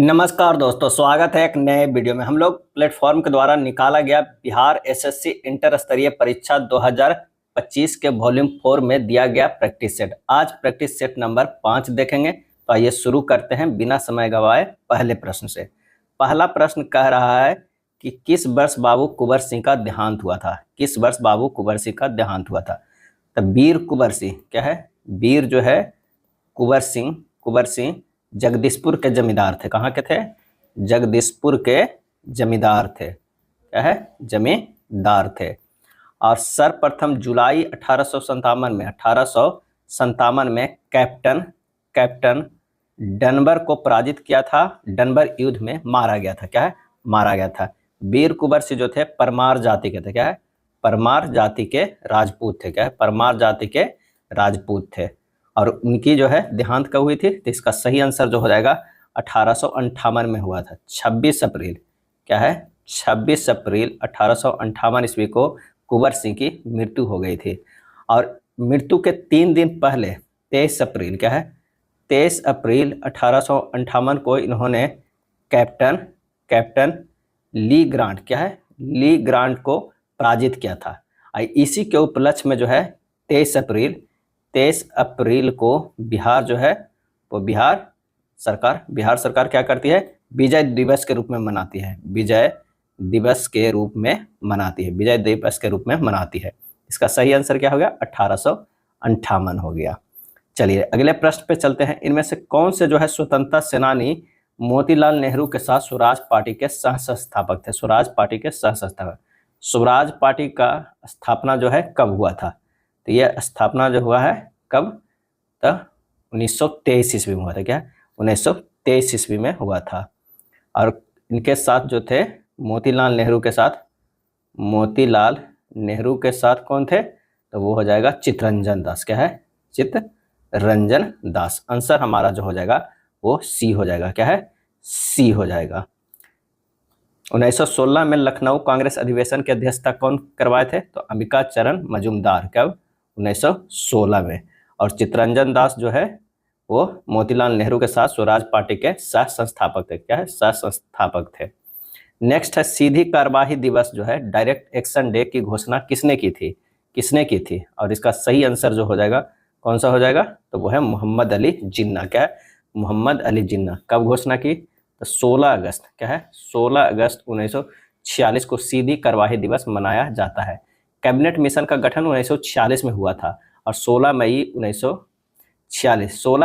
नमस्कार दोस्तों, स्वागत है एक नए वीडियो में। हम लोग प्लेटफॉर्म के द्वारा निकाला गया बिहार एसएससी इंटर स्तरीय परीक्षा 2025 के वॉल्यूम 4 में दिया गया प्रैक्टिस सेट। आज प्रैक्टिस सेट नंबर 5 देखेंगे। तो आइए शुरू करते हैं बिना समय गवाए पहले प्रश्न से। पहला प्रश्न कह रहा है कि किस वर्ष बाबू कुंवर सिंह का देहांत हुआ था। किस वर्ष बाबू कुंवर सिंह का देहांत हुआ था। तो वीर कुंवर सिंह क्या है, वीर जो है कुंवर सिंह जगदीशपुर के जमींदार थे। कहाँ के थे? जगदीशपुर के जमींदार थे। क्या है? जमींदार थे। और सर्वप्रथम जुलाई 1857 में कैप्टन डनबर को पराजित किया था। डनबर युद्ध में मारा गया था। क्या है? मारा गया था। वीर कुंवर सिंह जो थे परमार जाति के थे। क्या है? परमार जाति के राजपूत थे। क्या है? परमार जाति के राजपूत थे। और उनकी जो है देहांत कब हुई थी? तो इसका सही आंसर जो हो जाएगा 1858 में हुआ था। 26 अप्रैल। क्या है? 26 अप्रैल 1858 ईस्वी को कुंवर सिंह की मृत्यु हो गई थी। और मृत्यु के 3 दिन पहले 23 अप्रैल क्या है, 23 अप्रैल 1858 को इन्होंने कैप्टन ली ग्रांट क्या है, ली ग्रांट को पराजित किया था। इसी के उपलक्ष्य में जो है 23 अप्रैल को बिहार जो है वो बिहार सरकार क्या करती है? विजय दिवस के रूप में मनाती है। विजय दिवस के रूप में मनाती है। इसका सही आंसर क्या हो गया? 1858 हो गया। चलिए अगले प्रश्न पे चलते हैं। इनमें से कौन से जो है स्वतंत्रता सेनानी मोतीलाल नेहरू के साथ स्वराज पार्टी के सह संस्थापक थे? स्वराज पार्टी के सह संस्थापक। स्वराज पार्टी का स्थापना जो है कब हुआ था? तो यह स्थापना जो हुआ है कब? तो 1923 ईस्वी में हुआ था। क्या? 1923 ईस्वी में हुआ था। और इनके साथ जो थे मोतीलाल नेहरू के साथ कौन थे? तो वो हो जाएगा चित्तरंजन दास। क्या है? चित्तरंजन दास। आंसर हमारा जो हो जाएगा वो सी हो जाएगा। क्या है? सी हो जाएगा। 1916 में लखनऊ कांग्रेस अधिवेशन की अध्यक्षता कौन करवाए थे? तो अंबिका चरण मजूमदार। कब? 1916 में। और चित्तरंजन दास जो है वो मोतीलाल नेहरू के साथ स्वराज पार्टी के सह संस्थापक थे। क्या है? सह संस्थापक थे। नेक्स्ट है सीधी कार्यवाही दिवस जो है, डायरेक्ट एक्शन डे की घोषणा किसने की थी? और इसका सही आंसर जो हो जाएगा कौन सा हो जाएगा? तो वो है मोहम्मद अली जिन्ना। क्या है? मोहम्मद अली जिन्ना। कब घोषणा की? तो 16 अगस्त। क्या है? 16 अगस्त 1946 को सीधी कार्यवाही दिवस मनाया जाता है। कैबिनेट मिशन का गठन 1946 में हुआ था। और 16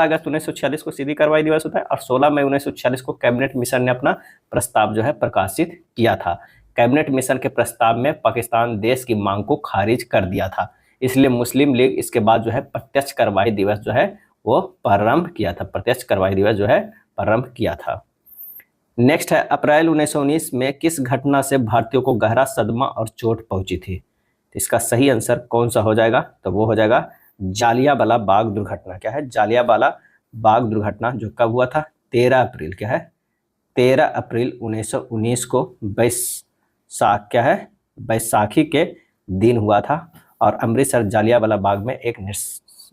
अगस्त 1946 को सीधी कार्रवाई दिवस होता है। और 16 मई 1946 को कैबिनेट मिशन ने अपना प्रस्ताव जो है प्रकाशित किया था। कैबिनेट मिशन के प्रस्ताव में पाकिस्तान देश की मांग को खारिज कर दिया था, इसलिए मुस्लिम लीग इसके बाद जो है प्रत्यक्ष कार्रवाई दिवस जो है वो प्रारंभ किया था। नेक्स्ट है अप्रैल 1919 में किस घटना से भारतीयों को गहरा सदमा और चोट पहुंची थी? इसका सही आंसर कौन सा हो जाएगा? तो वो हो जाएगा जालियांवाला बाग दुर्घटना। क्या है? जालियांवाला बाग दुर्घटना जो कब हुआ था? 13 अप्रैल। क्या है? 13 अप्रैल 1919 को बैसाखी के दिन हुआ था। और अमृतसर जालियांवाला बाग में एक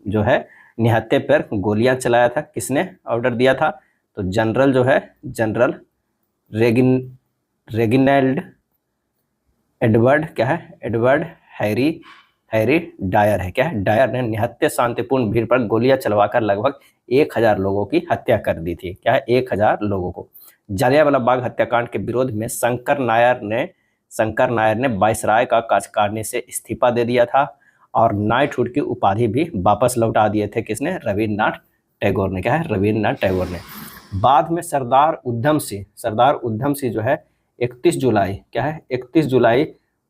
जो है निहत्थे पर गोलियां चलाया था। किसने ऑर्डर दिया था? तो general Reginald Edward Harry Dyer है। क्या है? डायर ने निहत्थे शांतिपूर्ण भीड़ पर गोलियां चलवाकर लगभग 1000 लोगों की हत्या कर दी थी। क्या है? 1000 लोगों को। जालियांवाला बाग हत्याकांड के विरोध में शंकर नायर ने वायसराय का कार्यकारिणी से इस्तीफा दे दिया था। और नाइटहुड की उपाधि भी वापस लौटा दिए थे। किसने? रविन्द्रनाथ टैगोर ने। क्या है? रविन्द्रनाथ टैगोर ने। बाद में सरदार उधम सिंह जो है 31 जुलाई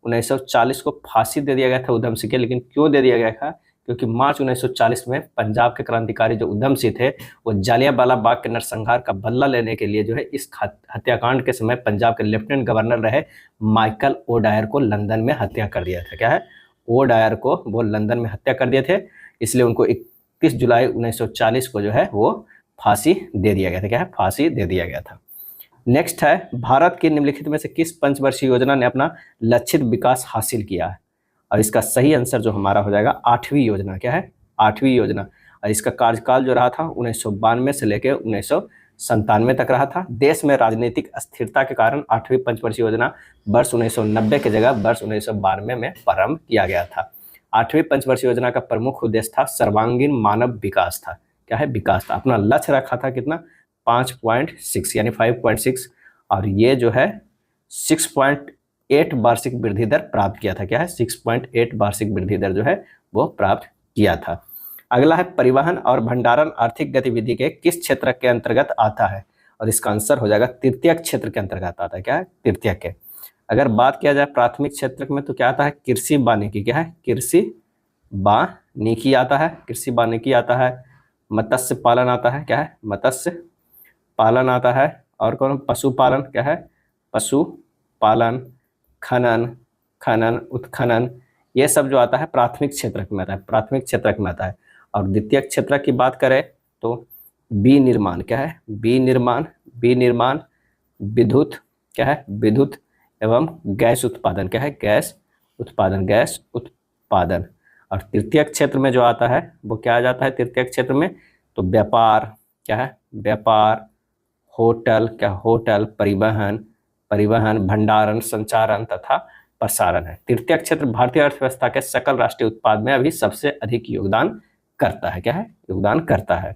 1940 को फांसी दे दिया गया था उधम सिंह के। लेकिन क्यों दे दिया गया था? क्योंकि मार्च 1940 में पंजाब के क्रांतिकारी जो उधम सिंह थे वो जालियांवाला बाग के नरसंहार का बदला लेने के लिए जो है इस हत्याकांड के समय पंजाब के लेफ्टिनेंट गवर्नर रहे माइकल ओ डायर को लंदन में हत्या कर दिया था। क्या है? ओ डायर को वो लंदन में हत्या कर दिए थे, इसलिए उनको 31 जुलाई 1940 को जो है वो फांसी दे दिया गया था। क्या है? फांसी दे दिया गया था। नेक्स्ट है भारत की निम्नलिखित में से किस पंचवर्षीय योजना ने अपना लक्षित विकास हासिल किया है? और इसका सही आंसर जो हमारा हो जाएगा 8वीं योजना। क्या है? 8वीं योजना। और इसका कार्यकाल जो रहा था 1992 से लेकर 97 तक रहा था। देश में राजनीतिक अस्थिरता के कारण 8वीं पंचवर्षीय योजना वर्ष 1990 की जगह वर्ष 1992 में प्रारंभ किया गया था। 8वीं पंचवर्षीय योजना का प्रमुख उद्देश्य था सर्वांगीण मानव विकास था। क्या है? विकास था। अपना लक्ष्य रखा था कितना? 5.6 यानी 5.6, और ये जो है 6.8 वार्षिक वृद्धि दर प्राप्त किया था। क्या है? 6.8 वार्षिक वृद्धि दर जो है वो प्राप्त किया था। अगला है परिवहन और भंडारण आर्थिक गतिविधि के किस क्षेत्र के अंतर्गत आता है? और इसका आंसर हो जाएगा तृतीयक क्षेत्र के अंतर्गत आता है। क्या है? तृतीयक के। अगर बात किया जाए प्राथमिक क्षेत्र में तो क्या आता है? कृषि वानिकी। क्या है? कृषि वानिकी आता है। कृषि वानिकी आता है। मत्स्य पालन आता है। क्या है? मत्स्य पालन आता है। और कौन? पशुपालन। क्या है? पशुपालन। खनन उत्खनन, ये सब जो आता है प्राथमिक क्षेत्र में आता है। प्राथमिक क्षेत्र में आता है। और द्वितीय क्षेत्र की बात करें तो विनिर्माण। क्या है? विनिर्माण विद्युत। क्या है? विद्युत एवं गैस उत्पादन। क्या है? गैस उत्पादन। और तृतीय क्षेत्र में जो आता है वो क्या आ जाता है? तृतीय क्षेत्र में तो व्यापार। क्या है? व्यापार, होटल। क्या? होटल, परिवहन, भंडारण, संचारण तथा प्रसारण है। तृतीय क्षेत्र भारतीय अर्थव्यवस्था के सकल राष्ट्रीय उत्पाद में अभी सबसे अधिक योगदान करता है। क्या है? योगदान करता है।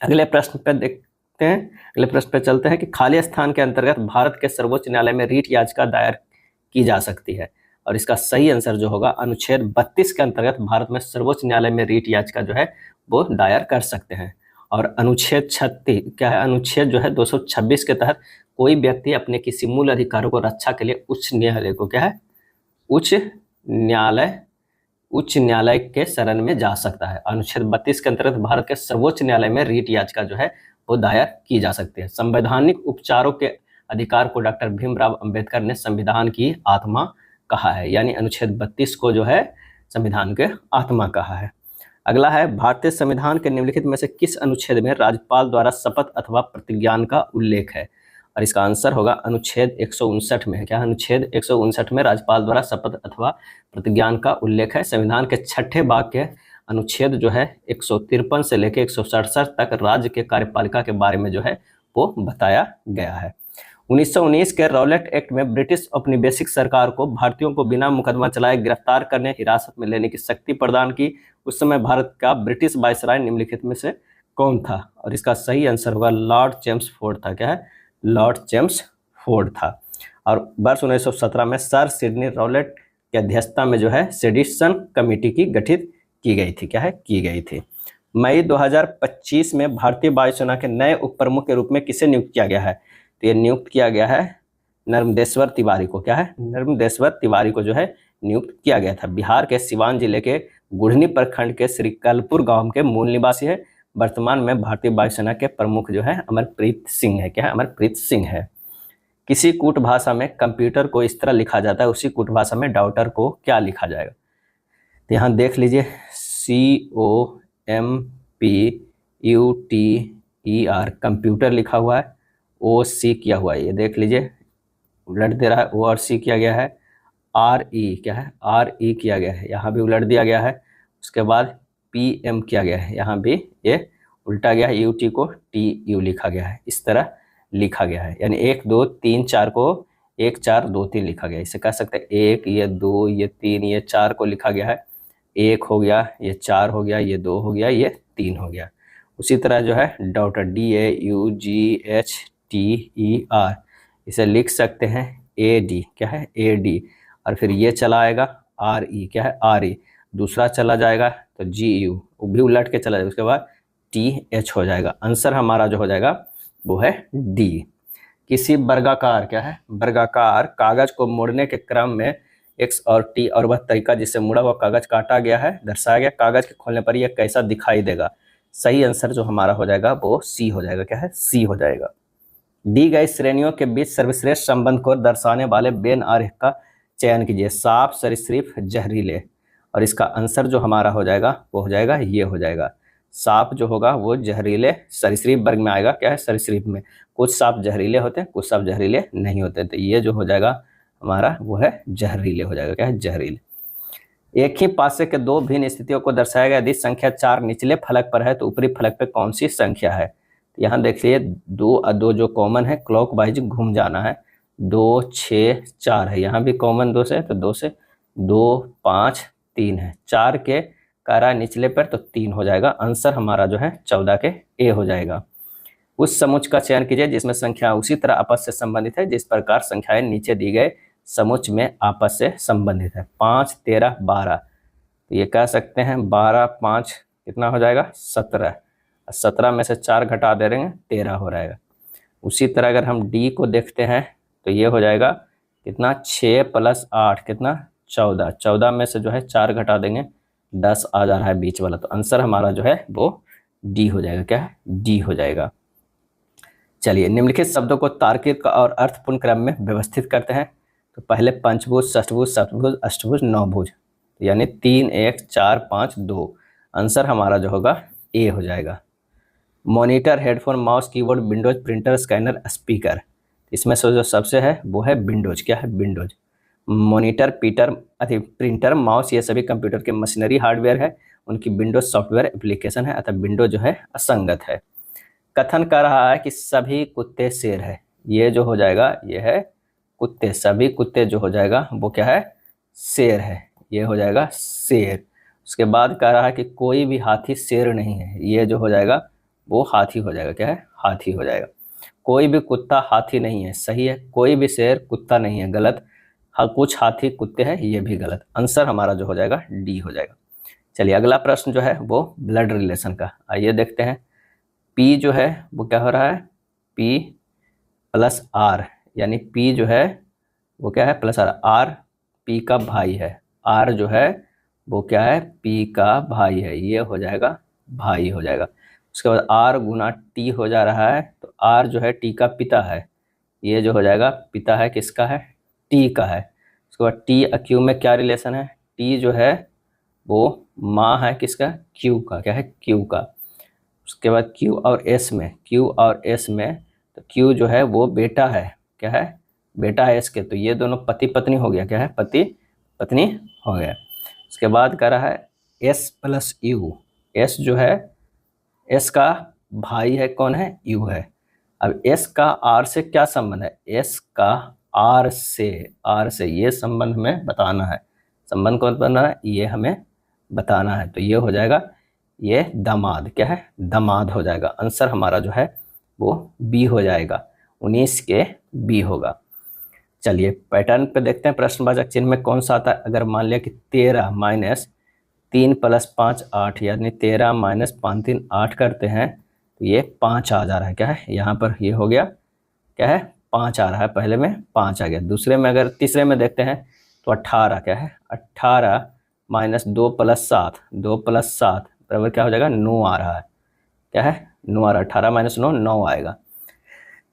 अगले प्रश्न पे देखते हैं। अगले प्रश्न पे चलते हैं कि खाली स्थान के अंतर्गत भारत के सर्वोच्च न्यायालय में रीट याचिका दायर की जा सकती है। और इसका सही आंसर जो होगा अनुच्छेद 32 के अंतर्गत भारत में सर्वोच्च न्यायालय में रीट याचिका जो है वो दायर कर सकते हैं। और अनुच्छेद 36 क्या है? अनुच्छेद जो है 226 के तहत कोई व्यक्ति अपने किसी मूल अधिकारों को रक्षा के लिए उच्च न्यायालय को क्या है? उच्च न्यायालय के शरण में जा सकता है। अनुच्छेद 32 के अंतर्गत भारत के सर्वोच्च न्यायालय में रीट याचिका जो है वो दायर की जा सकती है। संवैधानिक उपचारों के अधिकार को डॉक्टर भीमराव अंबेडकर ने संविधान की आत्मा कहा है। यानी अनुच्छेद 32 को जो है संविधान के आत्मा कहा है। अगला है भारतीय संविधान के निम्नलिखित में से किस अनुच्छेद में राज्यपाल द्वारा शपथ अथवा प्रतिज्ञान का उल्लेख है? और इसका आंसर होगा अनुच्छेद 159 में है। क्या? अनुच्छेद 159 में राज्यपाल द्वारा शपथ अथवा प्रतिज्ञान का उल्लेख है। संविधान के 6ठे भाग के अनुच्छेद जो है 153 से लेकर 167 तक राज्य के कार्यपालिका के बारे में जो है वो बताया गया है। 1919 के रॉलेट एक्ट में ब्रिटिश औपनिवेशिक सरकार को भारतीयों को बिना मुकदमा चलाए गिरफ्तार करने, हिरासत में लेने की शक्ति प्रदान की। उस समय भारत का ब्रिटिश वायसराय निम्नलिखित में से कौन था? और इसका सही आंसर होगा लॉर्ड चेम्सफोर्ड था। क्या है? लॉर्ड चेम्सफोर्ड था। और वर्ष 1917 में सर सिडनी रॉलेट की अध्यक्षता में जो है सेडिशन कमेटी की गठित की गई थी। क्या है? की गई थी। मई 2025 में भारतीय वायुसेना के नए उप प्रमुख के रूप में किसे नियुक्त किया गया है? तो ये नियुक्त किया गया है नर्मदेश्वर तिवारी को। क्या है? नर्मदेश्वर तिवारी को जो है नियुक्त किया गया था। बिहार के सिवान जिले के गुढ़नी प्रखंड के श्रीकलपुर गांव के मूल निवासी है। वर्तमान में भारतीय वायुसेना के प्रमुख जो है अमरप्रीत सिंह है। क्या है? अमरप्रीत सिंह है। किसी कूट भाषा में कंप्यूटर को इस तरह लिखा जाता है, उसी कूट भाषा में डाउटर को क्या लिखा जाएगा? तो यहाँ देख लीजिए COMPUTER कंप्यूटर लिखा हुआ है, OC किया हुआ है। ये देख लीजिए उलट दे रहा है, O और C किया गया है। RE क्या है? RE किया गया है, यहाँ भी उलट दिया गया है। उसके बाद PM किया गया है, यहाँ भी ये उल्टा गया है, UT को TU लिखा गया है। इस तरह लिखा गया है, यानी 1 2 3 4 को 1 4 2 3 लिखा गया है। इसे कह सकते हैं 1 ये 2 ये 3 ये 4 को लिखा गया है। 1 हो गया, ये 4 हो गया, ये 2 हो गया, ये 3 हो गया। उसी तरह जो है डॉटर DAUGHTER इसे लिख सकते हैं AD। क्या है? AD। और फिर ये चला आएगा RE। क्या है? RE। दूसरा चला जाएगा तो GU, वो भी उलट के चला जाएगा। उसके बाद TH हो जाएगा। आंसर हमारा जो हो जाएगा वो है D। किसी वर्गाकार क्या है? वर्गाकार कागज को मोड़ने के क्रम में X और T और वह तरीका जिससे मुड़ा हुआ कागज काटा गया है दर्शाया गया। कागज के खोलने पर यह कैसा दिखाई देगा? सही आंसर जो हमारा हो जाएगा वो C हो जाएगा। क्या है? C हो जाएगा। दी गई श्रेणियों के बीच सर्वश्रेष्ठ संबंध को दर्शाने वाले बेन आरेख का चयन कीजिए। सांप, सरीसृप, जहरीले। और इसका आंसर जो हमारा हो जाएगा वो हो जाएगा ये हो जाएगा। सांप जो होगा वो जहरीले सरीसृप वर्ग में आएगा। क्या है? सरीसृप में कुछ सांप जहरीले होते हैं, कुछ सांप जहरीले नहीं होते। तो ये जो हो जाएगा हमारा वो है जहरीले हो जाएगा। क्या है? जहरीले। एक ही पासे के दो भिन्न स्थितियों को दर्शाया गया। यदि संख्या 4 निचले फलक पर है तो ऊपरी फलक पे कौन सी संख्या है? यहाँ देखिए 2 और 2 जो कॉमन है क्लॉक वाइज घूम जाना है। 2 6 4 है, यहाँ भी कॉमन 2 से, तो 2 से 2 5 3 है, 4 के करा निचले पर तो 3 हो जाएगा। आंसर हमारा जो है 14 के ए हो जाएगा। उस समुच्च का चयन कीजिए जिसमें संख्या उसी तरह आपस से संबंधित है जिस प्रकार संख्याएं नीचे दी गए समुच्च में आपस से संबंधित है। 5 13 12, तो ये कह सकते हैं 12 5 कितना हो जाएगा 17, 17 में से 4 घटा दे रहे हैं 13 हो रहेगा। उसी तरह अगर हम डी को देखते हैं तो ये हो जाएगा कितना 6 + 8 कितना 14, 14 में से जो है 4 घटा देंगे 10 आ जा रहा है बीच वाला, तो आंसर हमारा जो है वो डी हो जाएगा। क्या है? डी हो जाएगा। चलिए निम्नलिखित शब्दों को तार्किक और अर्थपूर्ण क्रम में व्यवस्थित करते हैं। तो पहले पंचभुज, षष्ठभुज, सप्तभुज, अष्टभुज, नवभुज, यानी 3 1 4 5 2, आंसर हमारा जो होगा ए हो जाएगा। Monitor, headphone, mouse, keyboard, Windows, printer, scanner, speaker, इसमें से जो सबसे है वो है विंडोज। क्या है? विंडोज। मॉनिटर, प्रिंटर, माउस, ये सभी कंप्यूटर के मशीनरी हार्डवेयर है, उनकी विंडोज सॉफ्टवेयर एप्लीकेशन है, अतः विंडोज जो है असंगत है। कथन कर रहा है कि सभी कुत्ते शेर है, ये जो हो जाएगा ये है कुत्ते, सभी कुत्ते जो हो जाएगा वो क्या है? शेर है, ये हो जाएगा शेर। उसके बाद कह रहा है कि कोई भी हाथी शेर नहीं है, ये जो हो जाएगा वो हाथी हो जाएगा। क्या है? हाथी हो जाएगा। कोई भी कुत्ता हाथी नहीं है, सही है। कोई भी शेर कुत्ता नहीं है, गलत। हाँ, कुछ हाथी कुत्ते हैं, ये भी गलत। आंसर हमारा जो हो जाएगा डी हो जाएगा। चलिए अगला प्रश्न जो है वो ब्लड रिलेशन का, आइए देखते हैं। पी जो है वो क्या हो रहा है? पी प्लस आर, यानी पी जो है वो क्या है? Plus are. आर पी का भाई है, आर जो है वो क्या है? पी का भाई है, ये हो जाएगा भाई हो जाएगा। उसके बाद आर गुना टी हो जा रहा है, तो आर जो है टी का पिता है, ये जो हो जाएगा पिता है किसका है? टी का है। उसके बाद टी क्यू में क्या रिलेशन है? टी जो है वो माँ है किसका? क्यू का। क्या है? क्यू का। उसके बाद क्यू और एस में, क्यू और एस में, तो क्यू जो है वो बेटा है। क्या है? बेटा है एस के, तो ये दोनों पति पत्नी हो गया। क्या है? पति पत्नी हो गया। उसके बाद कह रहा है एस प्लस यू, एस जो है एस का भाई है, कौन है? यू है। अब एस का आर से क्या संबंध है? एस का आर से ये संबंध हमें बताना है। संबंध कौन बताना है? ये हमें बताना है, तो ये हो जाएगा ये दामाद। क्या है? दामाद हो जाएगा। आंसर हमारा जो है वो बी हो जाएगा, 19 के बी होगा। चलिए पैटर्न पे देखते हैं, प्रश्नवाचक चिन्ह में कौन सा आता है। अगर मान लिया कि 13 - 3 + 5 8, यानी 13 - 5 3 8 करते हैं तो ये 5 आ जा रहा है। क्या है? यहाँ पर ये हो गया क्या है? 5 आ रहा है, पहले में 5 आ गया। दूसरे में अगर तीसरे में देखते हैं तो 18। क्या है? 18 - 2 + 7, 2 + 7 बराबर क्या हो जाएगा? 9 आ रहा है। क्या है? 9 आ रहा है। 18 - 9 9 आएगा।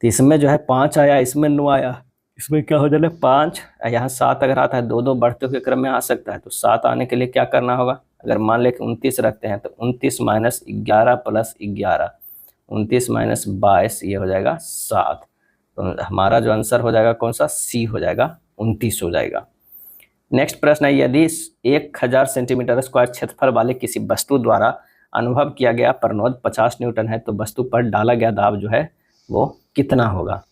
तो इसमें जो है 5 आया, इसमें 9 आया, इसमें क्या हो जाएगा? 5, यहाँ 7 अगर आता है, 2 बढ़ते हुए क्रम में आ सकता है, तो 7 आने के लिए क्या करना होगा? अगर मान लें कि 29 रखते हैं तो 29 - 11 + 11, 29 - 22, ये हो जाएगा 7। तो हमारा जो आंसर हो जाएगा कौन सा? सी हो जाएगा, 29 हो जाएगा। नेक्स्ट प्रश्न है, यदि 1000 सेंटीमीटर स्क्वायर क्षेत्रफल वाले किसी वस्तु द्वारा अनुभव किया गया प्रणोद 50 न्यूटन है, तो वस्तु पर डाला गया दाब जो है वो कितना होगा?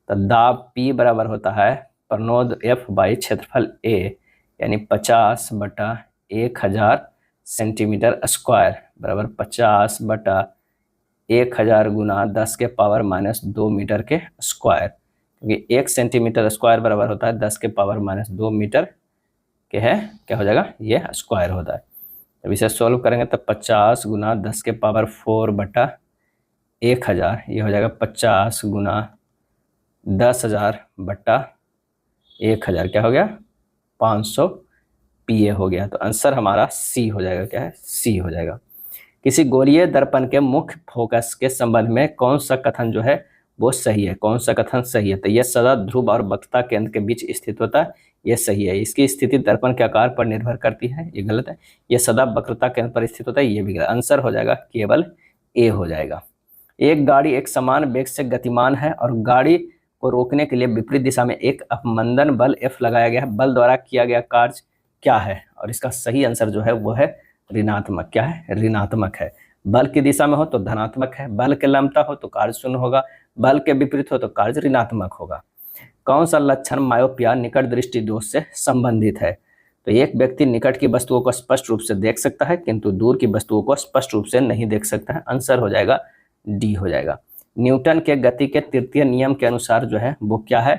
तो दाब P बराबर होता है प्रणोद F बाई क्षेत्रफल A, यानी 50/1000 सेंटीमीटर स्क्वायर बराबर 50/1000 गुना 10 के पावर -2 मीटर के स्क्वायर, क्योंकि 1 सेंटीमीटर स्क्वायर बराबर होता है 10 के पावर -2 मीटर के है, क्या हो जाएगा? ये स्क्वायर होता है। जब इसे सॉल्व करेंगे तो 50 गुना 10 के पावर 4/1000, ये हो जाएगा 50 गुना 10,000/1000, क्या हो गया? 500 PA हो गया। तो आंसर हमारा सी हो जाएगा। क्या है? सी हो जाएगा। किसी गोलीय दर्पण के मुख्य फोकस के संबंध में कौन सा कथन जो है वो सही है? कौन सा कथन सही है? तो यह सदा ध्रुव और वक्रता केंद्र के बीच स्थित होता है, ये सही है। इसकी स्थिति दर्पण के आकार पर निर्भर करती है, ये गलत है। यह सदा वक्रता केंद्र पर स्थित होता है, ये भी गलत। आंसर हो जाएगा केवल ए हो जाएगा। एक गाड़ी एक समान वेग से गतिमान है और गाड़ी को रोकने के लिए विपरीत दिशा में एक अपमंदन बल F लगाया गया है। बल द्वारा किया गया कार्य क्या है? और इसका सही आंसर जो है वो है ऋणात्मक। क्या है? ऋणात्मक है। बल की दिशा में हो तो धनात्मक है, बल के लंबता हो तो कार्य शून्य होगा, बल के विपरीत हो तो कार्य ऋणात्मक होगा। कौन सा लक्षण मायोपिया निकट दृष्टि दोष से संबंधित है? तो एक व्यक्ति निकट की वस्तुओं को स्पष्ट रूप से देख सकता है किंतु दूर की वस्तुओं को स्पष्ट रूप से नहीं देख सकता है। आंसर हो जाएगा डी हो जाएगा। न्यूटन के गति के तृतीय नियम के अनुसार जो है वो क्या है?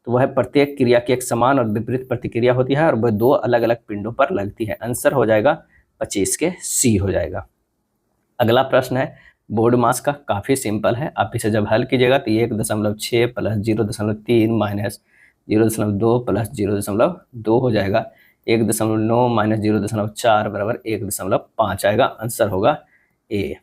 तो वह प्रत्येक क्रिया की एक समान और विपरीत प्रतिक्रिया होती है और वह दो अलग अलग पिंडों पर लगती है। आंसर हो जाएगा 25 के सी हो जाएगा। अगला प्रश्न है बोर्ड मास का, काफी सिंपल है। आप इसे जब हल कीजिएगा तो 1.6 प्लस 0.3 माइनस 0.2 प्लस 0.2 हो जाएगा। 1.9 माइनस 0.4 बराबर 1.5 आएगा। आंसर होगा ए।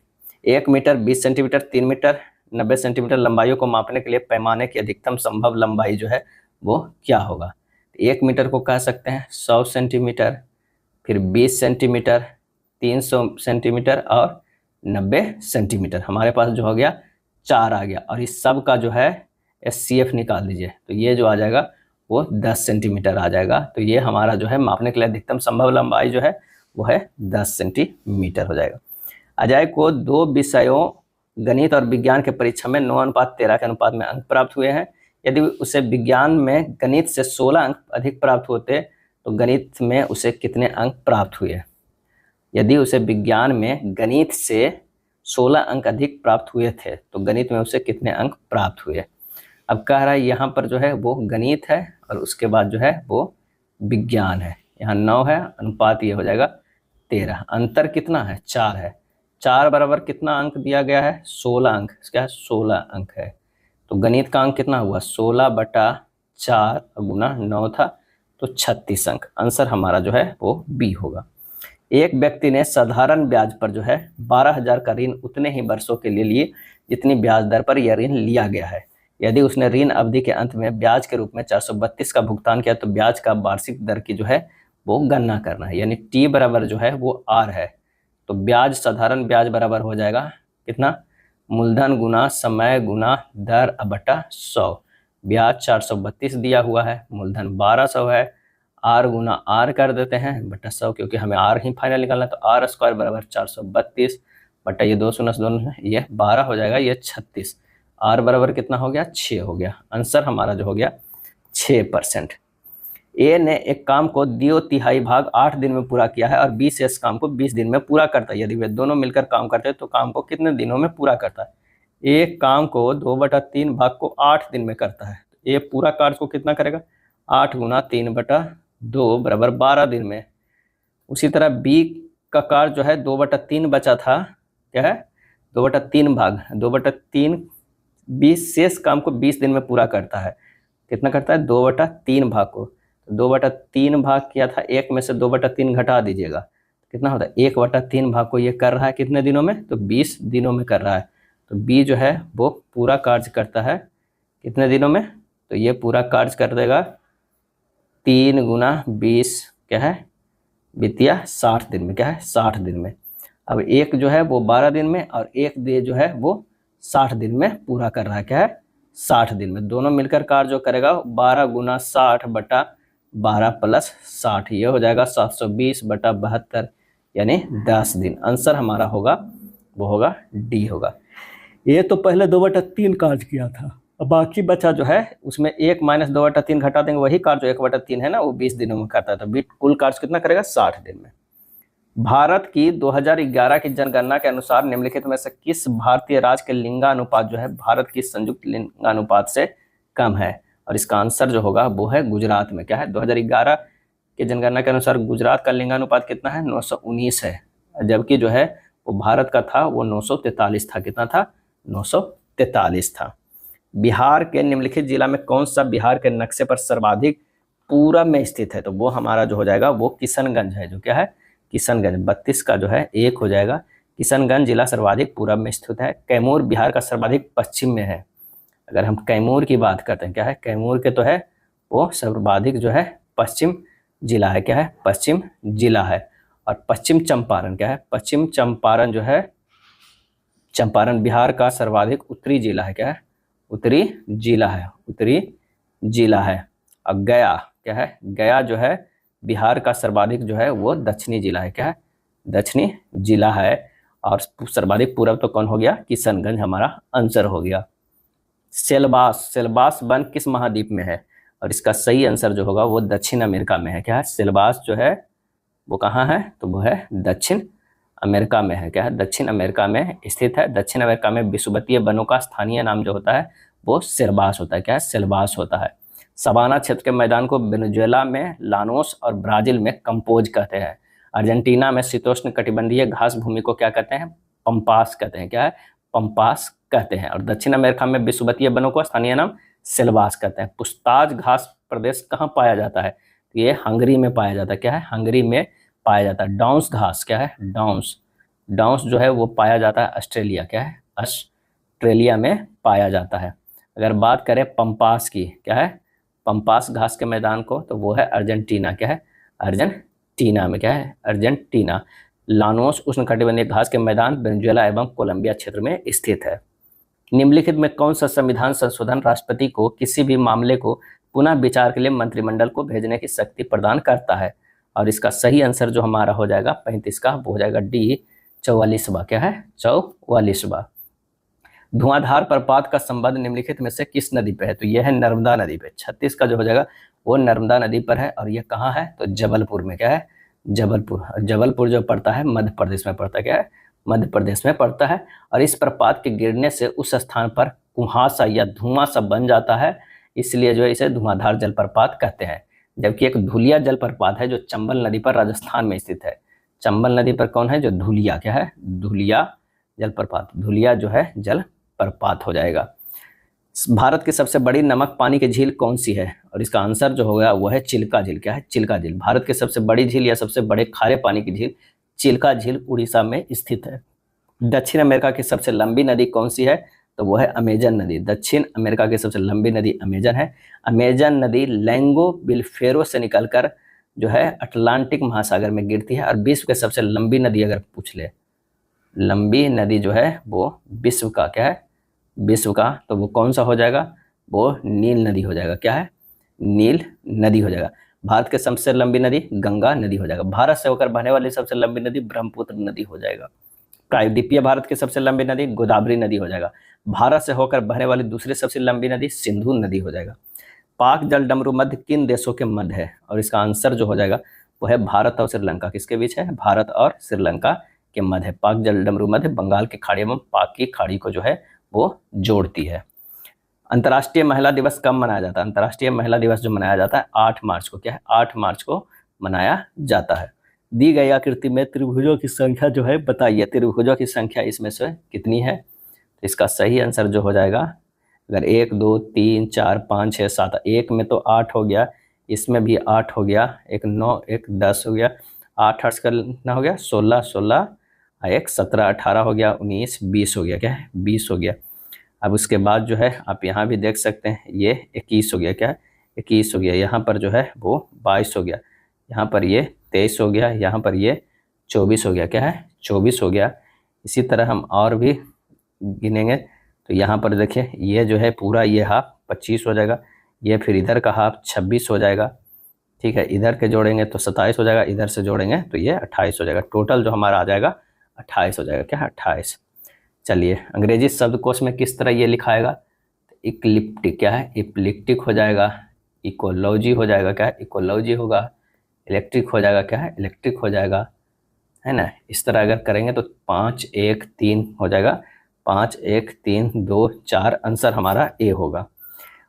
1 मीटर 20 सेंटीमीटर 3 मीटर 90 सेंटीमीटर लंबाइयों को मापने के लिए पैमाने की अधिकतम संभव लंबाई जो है वो क्या होगा? 1 मीटर को कह सकते हैं 100 सेंटीमीटर, फिर 20 सेंटीमीटर, 300 सेंटीमीटर और 90 सेंटीमीटर। हमारे पास जो हो गया 4 आ गया और इस सब का जो है SCF निकाल लीजिए तो ये जो आ जाएगा वो 10 सेंटीमीटर आ जाएगा। तो ये हमारा जो है मापने के लिए अधिकतम संभव लंबाई जो है वो है 10 सेंटीमीटर हो जाएगा। अजय को 2 विषयों गणित और विज्ञान के परीक्षा में 9:13 के अनुपात में अंक प्राप्त हुए हैं। यदि उसे विज्ञान में गणित से 16 अंक अधिक प्राप्त होते तो गणित में उसे कितने अंक प्राप्त हुए? यदि उसे विज्ञान में गणित से 16 अंक अधिक प्राप्त हुए थे तो गणित में उसे कितने अंक प्राप्त हुए? अब कह रहा है यहाँ पर जो है वो गणित है और उसके बाद जो है वो विज्ञान है। यहाँ 9 है, अनुपात ये हो जाएगा 13। अंतर कितना है? 4 है। 4 बराबर कितना अंक दिया गया है? 16 अंक। क्या है? 16 अंक है। तो गणित का अंक कितना हुआ? 16/4 गुना 9 था तो 36 अंक। आंसर हमारा जो है वो बी होगा। एक व्यक्ति ने साधारण ब्याज पर जो है 12,000 का ऋण उतने ही वर्षों के लिए लिए जितनी ब्याज दर पर यह ऋण लिया गया है। यदि उसने ऋण अवधि के अंत में ब्याज के रूप में 432 का भुगतान किया तो ब्याज का वार्षिक दर की जो है वो गणना करना है। यानी टी बराबर जो है वो आर है। तो ब्याज, साधारण ब्याज बराबर हो जाएगा कितना? मूलधन गुना समय गुना दर बटा 100। ब्याज 432 दिया हुआ है, मूलधन 1200 है, आर गुना आर कर देते हैं बटा 100 क्योंकि हमें आर ही फाइनल निकालना है। तो आर स्क्वायर बराबर 432 बटा ये 2 शून्य दोनों ये 12 हो जाएगा, ये 36। आर बराबर कितना हो गया? 6 हो गया। आंसर हमारा जो हो गया 6%। ए ने एक काम को 2/3 भाग 8 दिन में पूरा किया है और बी से इस काम को 20 दिन में पूरा करता है। यदि वे दोनों मिलकर काम करते हैं तो काम को कितने दिनों में पूरा करता है? एक काम को 2/3 भाग को 8 दिन में करता है। ए पूरा कार्य को कितना करेगा? 8 गुना 3/2 बराबर 12 दिन में। उसी तरह बी का कार्य जो है 2/3 बचा था, क्या है? 2/3 भाग 2/3 20 शेष काम को 20 दिन में पूरा करता है। कितना करता है? 2/3 भाग को। 2/3 भाग किया था, एक में से 2/3 घटा दीजिएगा, कितना होता है? 1/3 भाग को ये कर रहा है कितने दिनों में? तो 20 दिनों में कर रहा है। तो बी जो है वो पूरा कार्य करता है कितने दिनों में? तो ये पूरा कार्य कर देगा 3 गुना 20 क्या है? वित्तीय 60 दिन में। क्या है? 60 दिन में। अब एक जो है वो 12 दिन में और एक दे जो है वो 60 दिन में पूरा कर रहा है। क्या है? 60 दिन में। दोनों मिलकर कार्य जो करेगा 12 गुना 60 बटा 12 प्लस 60, ये हो जाएगा 720 बटा 72 यानी 10 दिन। आंसर हमारा होगा वो होगा डी होगा। ये तो पहले 2/3 कार्य किया था, अब बाकी बचा जो है उसमें 1 माइनस 2/3 घटा देंगे, वही कार्य जो 1/3 है ना वो 20 दिनों में करता है। तो कुल कार्य कितना करेगा? 60 दिन में। भारत की 2011 की जनगणना के अनुसार निम्नलिखित में से किस भारतीय राज्य के लिंगानुपात जो है भारत की संयुक्त लिंगानुपात से कम है? और इसका आंसर जो होगा वो है गुजरात में। क्या है? 2011 के जनगणना के अनुसार गुजरात का लिंगानुपात कितना है? 919 है, जबकि जो है वो भारत का था वो 943 था। कितना था? 943 था। बिहार के निम्नलिखित जिला में कौन सा बिहार के नक्शे पर सर्वाधिक पूरब में स्थित है? तो वो हमारा जो हो जाएगा वो किशनगंज है। जो क्या है? किशनगंज। 32 का जो है 1 हो जाएगा। किशनगंज जिला सर्वाधिक पूरब में स्थित है। कैमूर बिहार का सर्वाधिक पश्चिम में है। अगर हम कैमूर की बात करते हैं, क्या है? कैमूर के तो है वो सर्वाधिक जो है पश्चिम जिला है। क्या है? पश्चिम जिला है। और पश्चिम चंपारण क्या है? पश्चिम चंपारण जो है, चंपारण बिहार का सर्वाधिक उत्तरी जिला है। क्या है? उत्तरी जिला है। उत्तरी जिला है। और गया क्या है? गया जो है बिहार का सर्वाधिक जो है वो दक्षिणी जिला है। क्या है? दक्षिणी जिला है। और सर्वाधिक पूर्व तो कौन हो गया, किशनगंज हमारा आंसर हो गया। सेलबास, सेलबास वन किस महाद्वीप में है, और इसका सही आंसर जो होगा वो दक्षिण अमेरिका में है। क्या है, सेलबास जो है वो कहाँ है, तो वो है दक्षिण अमेरिका में है। क्या है, दक्षिण अमेरिका में स्थित है। दक्षिण अमेरिका में विषुवतीय वनों का स्थानीय नाम जो होता है वो सेलबास होता है। क्या है, सेलबास होता है। सवाना क्षेत्र के मैदान को वेनेजुएला में लानोस और ब्राजील में कंपोज कहते हैं। अर्जेंटीना में शीतोष्ण कटिबंधीय घास भूमि को क्या कहते हैं, पंपास कहते हैं। क्या है, पंपास कहते हैं। और दक्षिण अमेरिका में विषुवतीय वनों को स्थानीय नाम सेलबास कहते हैं। पुस्ताज घास प्रदेश कहाँ पाया जाता है, तो ये हंगरी में पाया जाता है। क्या है, हंगरी में पाया जाता है। डाउंस घास, क्या है, डाउंस, डाउंस जो है वो पाया जाता है ऑस्ट्रेलिया। क्या है, ऑस्ट्रेलिया में पाया जाता है। अगर बात करें पंपास की, क्या है, पंपास घास के मैदान को, तो वो है अर्जेंटीना। क्या है, अर्जेंटीना में। क्या है, अर्जेंटीना। लानोस उष्णकटिबंधीय घास के मैदान वेनेजुएला एवं कोलंबिया क्षेत्र में स्थित है। निम्नलिखित में कौन सा संविधान संशोधन राष्ट्रपति को किसी भी मामले को पुनः विचार के लिए मंत्रिमंडल को भेजने की शक्ति प्रदान करता है, और इसका सही आंसर जो हमारा हो जाएगा 35 का, वो हो जाएगा डी 44वां। क्या है, 44वां। धुआंधार प्रपात का संबंध निम्नलिखित में से किस नदी पे है, तो यह है नर्मदा नदी पे। 36 का जो हो जाएगा वो नर्मदा नदी पर है, और ये कहाँ है, तो जबलपुर में। क्या है, जबलपुर। जबलपुर जो पड़ता है मध्य प्रदेश में पड़ता है। क्या है, मध्य प्रदेश में पड़ता है। और इस प्रपात के गिरने से उस स्थान पर कुहासा या धुआं सा बन जाता है, इसलिए जो है इसे धुआंधार जलप्रपात कहते हैं। जबकि एक धुलिया जलप्रपात है जो चंबल नदी पर राजस्थान में स्थित है। चंबल नदी पर कौन है, जो धुलिया। क्या है, धुलिया जलप्रपात। धुलिया जो है जलप्रपात हो जाएगा। भारत की सबसे बड़ी नमक पानी की झील कौन सी है, और इसका आंसर जो होगा वो है चिल्का झील। क्या है, चिल्का झील। भारत की सबसे बड़ी झील या सबसे बड़े खारे पानी की झील चिल्का झील उड़ीसा में स्थित है। दक्षिण अमेरिका की सबसे लंबी नदी कौन सी है, तो वो है अमेजन नदी। दक्षिण अमेरिका की सबसे लंबी नदी अमेजन है। अमेजन नदी लैंगो बिलफेरो से निकलकर जो है अटलांटिक महासागर में गिरती है। और विश्व की सबसे लंबी नदी अगर पूछ ले, लंबी नदी जो है वो विश्व का, क्या है, विश्व का, तो वो कौन सा हो जाएगा, वो नील नदी हो जाएगा। क्या है, नील नदी हो जाएगा। भारत की सबसे लंबी नदी गंगा नदी हो जाएगा। भारत से होकर बहने वाली सबसे लंबी नदी ब्रह्मपुत्र नदी हो जाएगा। प्रायद्वीपीय भारत की सबसे लंबी नदी गोदावरी नदी हो जाएगा। भारत से होकर बहने वाली दूसरी सबसे लंबी नदी सिंधु नदी हो जाएगा। पाक जल डमरू मध्य किन देशों के मध्य है, और इसका आंसर जो हो जाएगा वो है भारत और श्रीलंका। किसके बीच है, भारत और श्रीलंका के मध्य है। पाक जल डमरू मध्य बंगाल की खाड़ी एवं पाक की खाड़ी को जो है वो जोड़ती है। अंतर्राष्ट्रीय महिला दिवस कब मनाया जाता है, अंतर्राष्ट्रीय महिला दिवस जो मनाया जाता है 8 मार्च को। क्या है, 8 मार्च को मनाया जाता है। दी गई आकृति में त्रिभुजों की संख्या जो है बताइए, त्रिभुजों की संख्या इसमें से कितनी है, तो इसका सही आंसर जो हो जाएगा, अगर 1 2 3 4 5 6 7, एक में तो 8 हो गया, इसमें भी 8 हो गया, एक 9 एक 10 हो गया, 8 8 का कितना हो गया 16 16, एक 17 18 हो गया, 19 20 हो गया। क्या है, 20 हो गया। अब उसके बाद जो है आप यहाँ भी देख सकते हैं ये 21 हो गया। क्या है, 21 हो गया। यहाँ पर जो है वो 22 हो गया, यहाँ पर ये 23 हो गया, यहाँ पर ये 24 हो गया। क्या है, 24 हो गया। इसी तरह हम और भी गिनेंगे, तो यहाँ पर देखिए ये जो है पूरा ये हाफ 25 हो जाएगा, ये फिर इधर का हाफ 26 हो जाएगा। ठीक है, इधर के जोड़ेंगे तो 27 हो जाएगा, इधर से जोड़ेंगे तो ये 28 हो जाएगा। टोटल जो हमारा आ जाएगा 28 हो जाएगा। क्या है, 28। चलिए, अंग्रेजी शब्दकोश में किस तरह ये लिखाएगा, इक्लिप्टिक। क्या है, इप्लिप्टिक हो जाएगा। इकोलॉजी हो जाएगा। क्या है, इकोलॉजी होगा। इलेक्ट्रिक हो जाएगा। क्या है, इलेक्ट्रिक हो जाएगा, है ना। इस तरह अगर करेंगे तो 5 1 3 हो जाएगा। 5 1 3 2 4 आंसर हमारा ए होगा।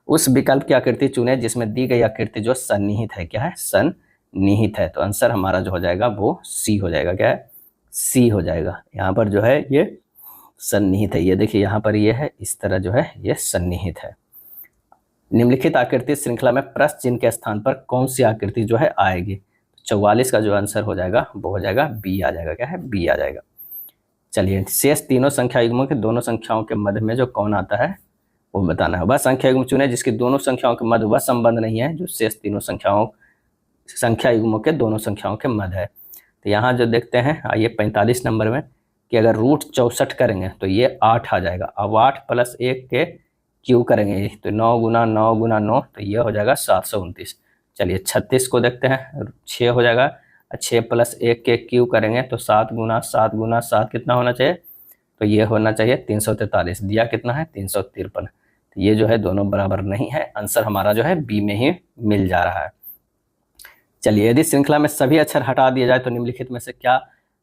उस विकल्प की आकृति चुने जिसमें दी गई आकृति जो सन्निहित है। क्या है, सन्निहित है, तो आंसर हमारा जो हो जाएगा वो सी हो जाएगा। क्या है, सी हो जाएगा। यहाँ पर जो है ये सन्निहित है, ये देखिए यहाँ पर ये है, इस तरह जो है ये सन्निहित है। निम्नलिखित आकृति श्रृंखला में प्रश्न चिन्ह के स्थान पर कौन सी आकृति जो है आएगी, 44 का जो आंसर हो जाएगा वो हो जाएगा बी आ जाएगा। क्या है, बी आ जाएगा। चलिए, शेष तीनों संख्या युग्मों के दोनों संख्याओं के मध्य में जो कौन आता है वो बताना है। वह संख्या युग्म चुने जिसकी दोनों संख्याओं के मध्य वह संबंध नहीं है जो शेष तीनों संख्या युग्मों के दोनों संख्याओं के मध्य है। तो यहाँ जो देखते हैं, आइए 45 नंबर में, कि अगर रूट 64 करेंगे तो ये 8 आ जाएगा। अब 8 + 1 के क्यू करेंगे तो 9 × 9 × 9, तो ये हो जाएगा 729। चलिए 36 को देखते हैं, 6 हो जाएगा, 6 + 1 के क्यूब करेंगे तो 7 × 7 × 7 कितना होना चाहिए, तो ये होना चाहिए 343। दिया कितना है 353। तो ये जो है दोनों बराबर नहीं है, आंसर हमारा जो है बी में ही मिल जा रहा है। चलिए, यदि श्रृंखला में सभी अक्षर हटा दिया जाए तो निम्नलिखित में से क्या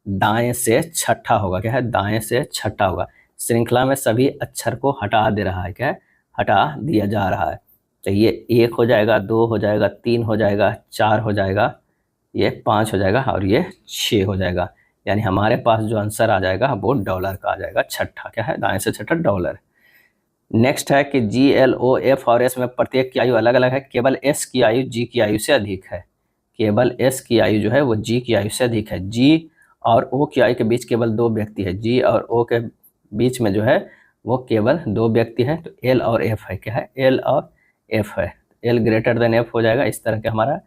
दाएं से छठा होगा, क्या है दाएं से छठा होगा। श्रृंखला में सभी अक्षर को हटा दे रहा है, क्या है हटा दिया जा रहा है। तो ये 1 हो जाएगा, 2 हो जाएगा, 3 हो जाएगा, 4 हो जाएगा, ये 5 हो जाएगा और ये 6 हो जाएगा। यानी हमारे पास जो आंसर आ जाएगा वो डॉलर का आ जाएगा, छठा, क्या है दाएं से छठा डॉलर। नेक्स्ट है कि GLO, F और S में प्रत्येक की आयु अलग अलग है, केवल S की आयु G की आयु से अधिक है। केवल S की आयु जो है वो G की आयु से अधिक है। G और O की आयु के बीच केवल 2 व्यक्ति है, G और O के बीच में जो है वो केवल 2 व्यक्ति है। तो L और F है, क्या है L और F है, L > F हो जाएगा इस तरह के हमारा।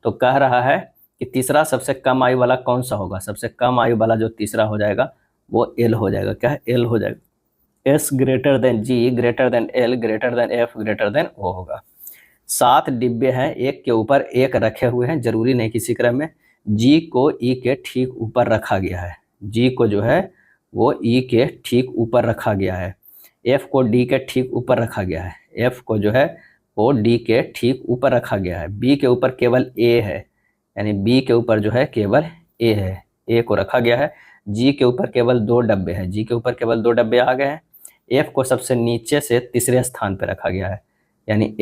तो कह रहा है कि तीसरा सबसे कम आयु वाला कौन सा होगा, सबसे कम आयु वाला जो तीसरा हो जाएगा वो L हो जाएगा, क्या है L हो जाएगा। S > G > L > F > O होगा। 7 डिब्बे हैं, एक के ऊपर एक रखे हुए हैं, जरूरी नहीं किसी क्रम में। G को E के ठीक ऊपर रखा गया है, G को जो है वो E के ठीक ऊपर रखा गया है। F को D के ठीक ऊपर रखा गया है, F को जो है वो D के ठीक ऊपर रखा गया है। B के ऊपर केवल A है, यानी B के ऊपर जो है केवल A है, A को रखा गया है। G के ऊपर केवल 2 डब्बे हैं, G के ऊपर केवल 2 डब्बे आ गए हैं। F को सबसे नीचे से तीसरे स्थान पर रखा गया है, यानी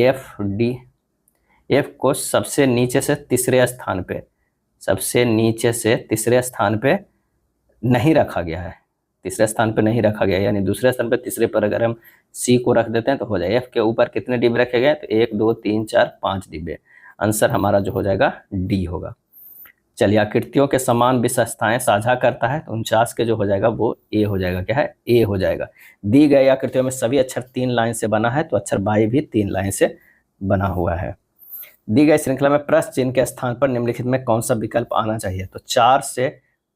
F को सबसे नीचे से तीसरे स्थान पे, सबसे नीचे से तीसरे स्थान पे नहीं रखा गया है, तीसरे स्थान पे नहीं रखा गया, यानी दूसरे स्थान पे तीसरे पर अगर हम C को रख देते हैं तो हो जाए। F के ऊपर कितने डिब्बे रखे गए, तो 1 2 3 4 5 डिब्बे। आंसर हमारा जो हो जाएगा D होगा। चलिए, आकृतियों के समान विशेषताएं साझा करता है, तो 49 के जो हो जाएगा वो A हो जाएगा, क्या है A हो जाएगा। दी गई आकृतियों में सभी अक्षर 3 लाइन से बना है, तो अक्षर बाई भी 3 लाइन से बना हुआ है। दी गई श्रृंखला में प्रश्न चिन्ह के स्थान पर निम्नलिखित में कौन सा विकल्प आना चाहिए, तो 4 से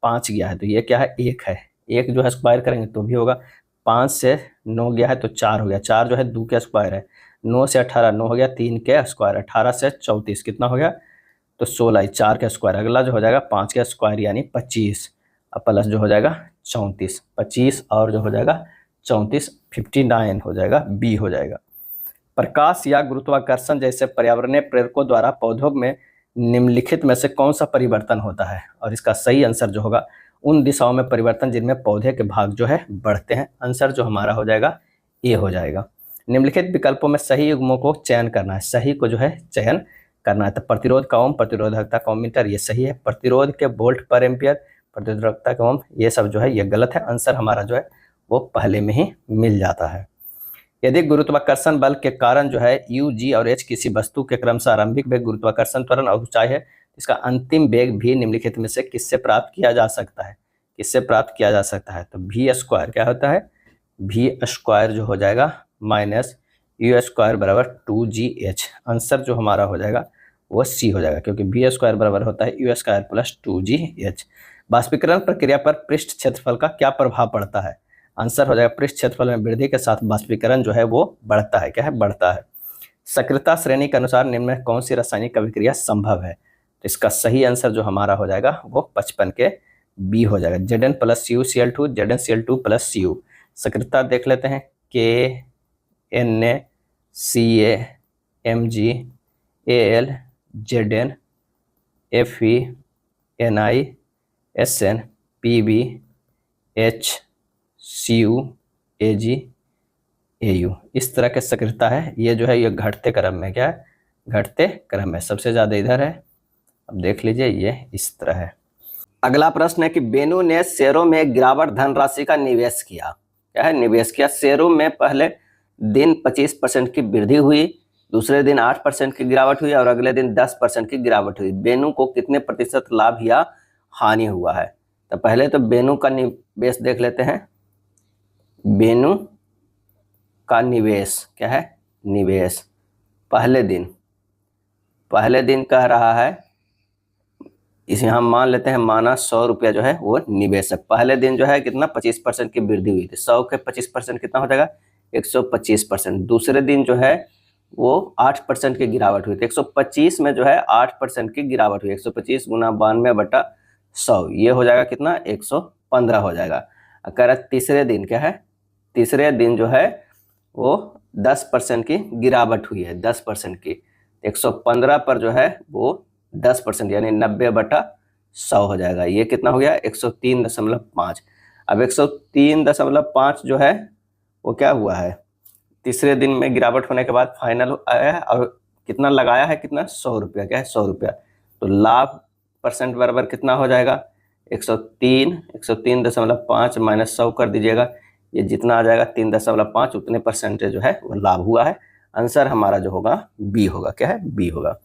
5 गया है तो ये क्या है 1 है, 1 जो है स्क्वायर करेंगे तो भी होगा। 5 से 9 गया है तो 4 हो गया, 4 जो है 2 के स्क्वायर है। 9 से 18, 9 हो गया 3 के स्क्वायर, 18 से 34 कितना हो गया, तो 16, 4 का स्क्वायर। अगला जो हो जाएगा 5 का स्क्वायर यानी 25, अब प्लस जो हो जाएगा 34, 25 और जो हो जाएगा 34, 59 हो जाएगा, बी हो जाएगा। प्रकाश या गुरुत्वाकर्षण जैसे पर्यावरणीय प्रेरकों द्वारा पौधों में निम्नलिखित में से कौन सा परिवर्तन होता है, और इसका सही आंसर जो होगा उन दिशाओं में परिवर्तन जिनमें पौधे के भाग जो है बढ़ते हैं। आंसर जो हमारा हो जाएगा ए हो जाएगा। निम्नलिखित विकल्पों में सही युग्मों को चयन करना है, सही को जो है चयन करना है। तो प्रतिरोध का ओम, प्रतिरोधकता का ओम मीटर, ये सही है। प्रतिरोध के वोल्ट पर एम्पियर, प्रतिरोधकता का ओम, ये सब जो है ये गलत है। आंसर हमारा जो है वो पहले में ही मिल जाता है। यदि गुरुत्वाकर्षण बल के कारण जो है U, G और H किसी वस्तु के क्रमशः आरंभिक वेग, गुरुत्वाकर्षण त्वरण और ऊंचाई है, इसका अंतिम वेग भी निम्नलिखित में से किससे प्राप्त किया जा सकता है, किससे प्राप्त किया जा सकता है, तो V स्क्वायर क्या होता है, V स्क्वायर जो हो जाएगा माइनस U स्क्वायर बराबर 2GH। आंसर जो हमारा हो जाएगा वो C हो जाएगा, क्योंकि V स्क्वायर बराबर होता है U स्क्वायर प्लस 2GH। बाष्पीकरण प्रक्रिया पर पृष्ठ क्षेत्रफल का क्या प्रभाव पड़ता है, आंसर हो जाएगा पृष्ठ क्षेत्रफल में वृद्धि के साथ बाष्पीकरण जो है वो बढ़ता है, क्या है बढ़ता है। सक्रियता श्रेणी के अनुसार निम्न में कौन सी रासायनिक अभिक्रिया संभव है, तो इसका सही आंसर जो हमारा हो जाएगा वो 55 के बी हो जाएगा, Zn + CuCl2 ZnCl2 + Cu। सक्रियता देख लेते हैं, Na Ca Mg Al Zn Fe Ni Sn Pb H Cu Ag Au। इस तरह के सक्रियता है, ये जो है ये घटते क्रम में, क्या है घटते क्रम में, सबसे ज़्यादा इधर है। अब देख लीजिए ये इस तरह है। अगला प्रश्न है कि बेनू ने शेयरों में गिरावट धनराशि का निवेश किया, क्या है निवेश किया। शेयरों में पहले दिन 25% की वृद्धि हुई, दूसरे दिन 8% की गिरावट हुई और अगले दिन 10% की गिरावट हुई। बेनू को कितने प्रतिशत लाभ या हानि हुआ है, तो पहले तो बेनू का निवेश देख लेते हैं। बेनू का निवेश क्या है, निवेश पहले दिन कह रहा है, इसे हम मान लेते हैं, माना 100 रुपया जो है वो निवेश है। पहले दिन जो है कितना 25% की वृद्धि हुई थी, 100 के 25% कितना हो जाएगा 125%। दूसरे दिन जो है वो 8% की गिरावट हुई थी। 125 में जो है 8% की गिरावट हुई। 125 गुना 92/100 ये हो जाएगा कितना, 115 हो जाएगा। कह रहा तीसरे दिन क्या है, तीसरे दिन जो है वो 10% की गिरावट हुई है, 10% की। 115 पर जो है वो 10% यानी 90/100 हो जाएगा। ये कितना हो गया, 103.5। अब 103.5 जो है वो क्या हुआ है, तीसरे दिन में गिरावट होने के बाद फाइनल आया है और कितना लगाया है, कितना, 100 रुपया, क्या है, 100 रुपया। तो लाभ परसेंट बराबर कितना हो जाएगा, 103.5 माइनस 100 कर दीजिएगा, ये जितना आ जाएगा 3.5 उतने परसेंटेज जो है वो लाभ हुआ है। आंसर हमारा जो होगा बी होगा, क्या है, बी होगा।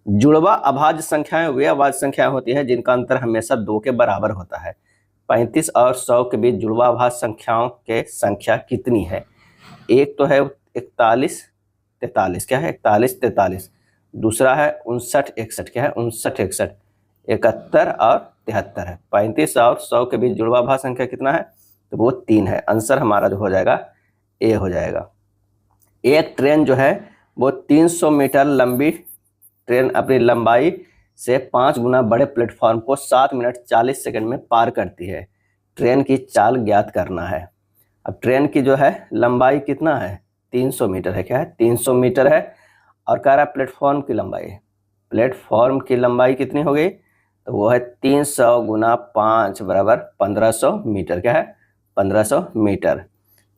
जुड़वा अभाज्य संख्याएं वे अभाज्य संख्याएं होती है जिनका अंतर हमेशा 2 के बराबर होता है। 35 और 100 के बीच जुड़वा अभाज्य संख्याओं के संख्या कितनी है। एक तो है 41 43, क्या है, 41 43। दूसरा है 59 61, क्या है, 59 61। 71 और 73 है। 35 और 100 के बीच जुड़वा अभाज्य संख्या कितना है, तो वो 3 है। आंसर हमारा जो हो जाएगा ए हो जाएगा। एक ट्रेन जो है वो 300 मीटर लंबी ट्रेन अपनी लंबाई से 5 गुना बड़े प्लेटफॉर्म को 7 मिनट 40 सेकंड में पार करती है। ट्रेन की चाल ज्ञात करना है। अब ट्रेन की जो है लंबाई कितना है, 300 मीटर है, क्या है, 300 मीटर है। और कह रहा है प्लेटफॉर्म की लंबाई, प्लेटफॉर्म की लंबाई कितनी हो गई, तो वो है 300 गुना 5 बराबर 1500 मीटर, क्या है, 1500 मीटर।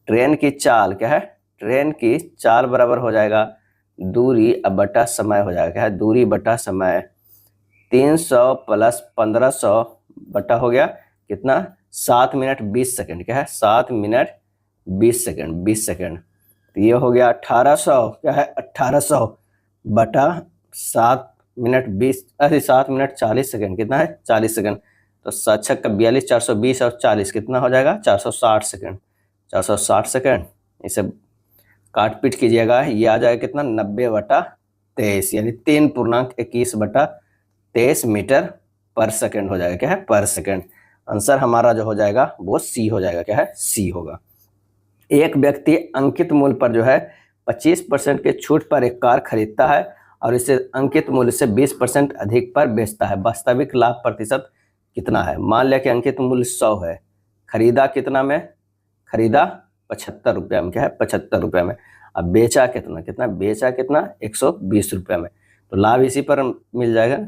ट्रेन की चाल क्या है, ट्रेन की चाल बराबर हो जाएगा दूरी अब बटा समय हो जाएगा, क्या है, दूरी बटा समय। 300 प्लस 1500 बटा हो गया कितना, 7 मिनट 20 सेकंड, क्या है, 7 मिनट 20 सेकंड, 20 सेकंड। तो ये हो गया 1800, क्या है, 1800 बटा 7 मिनट 20, अरे 7 मिनट 40 सेकंड, कितना है, 40 सेकंड। तो 7 छक्का 42, 420 और 40 कितना हो जाएगा, 460 सेकंड, 460 सेकंड। इसे काट पीट कीजिएगा, ये आ जाएगा कितना, 90/23 यानी 3.21/23 मीटर पर सेकंड हो जाएगा, क्या है, पर सेकंड। आंसर हमारा जो हो जाएगा वो सी हो जाएगा, क्या है, सी होगा। एक व्यक्ति अंकित मूल्य पर जो है 25% के छूट पर एक कार खरीदता है और इसे अंकित मूल्य से 20% अधिक पर बेचता है। वास्तविक लाभ प्रतिशत कितना है। मान लिया कि अंकित मूल्य 100 है, खरीदा कितना में, खरीदा 75 रुपया में, क्या है, 75 रुपया में। अब बेचा कितना, कितना बेचा, कितना, 120 रुपया में। तो लाभ इसी पर मिल जाएगा।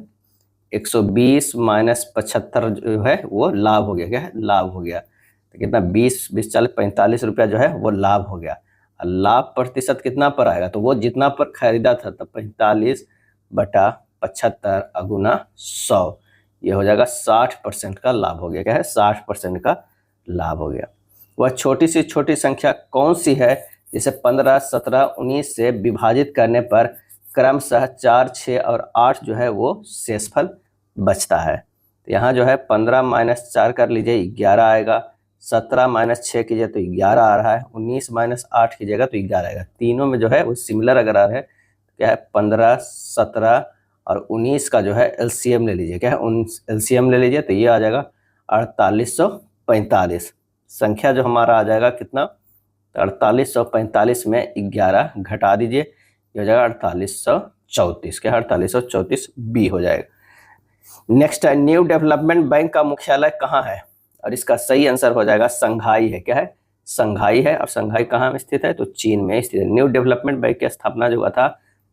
120 माइनस 75 जो है वो लाभ हो गया, क्या है, लाभ हो गया। तो कितना, 20 20 40 45 रुपया जो है वो लाभ हो गया। लाभ प्रतिशत कितना पर आएगा, तो वो जितना पर खरीदा था तब 45/75 अगुना 100, ये हो जाएगा 60% का लाभ हो गया, क्या है, 60% का लाभ हो गया। वह छोटी से छोटी संख्या कौन सी है जिसे 15 17 19 से विभाजित करने पर क्रमशः 4 6 और 8 जो है वो शेषफल बचता है। तो यहाँ जो है 15 माइनस 4 कर लीजिए 11 आएगा, 17 माइनस 6 कीजिए तो 11 आ रहा है, 19 माइनस 8 कीजिएगा तो 11 आएगा। तीनों में जो है वो सिमिलर अगर आ रहे हैं, क्या है, 15 17 और 19 का जो है एलसीएम ले लीजिए, क्या है, एलसीएम ले लीजिए तो ये आ जाएगा 4845। संख्या जो हमारा आ जाएगा कितना, 4845 में 11 घटा दीजिए, ये हो जाएगा 4834, क्या, 4834 बी हो जाएगा। नेक्स्ट है, न्यू डेवलपमेंट बैंक का मुख्यालय कहाँ है, और इसका सही आंसर हो जाएगा संघाई है, क्या है, संघाई है। और संघाई कहाँ में स्थित है, तो चीन में स्थित है। न्यू डेवलपमेंट बैंक की स्थापना जो हुआ था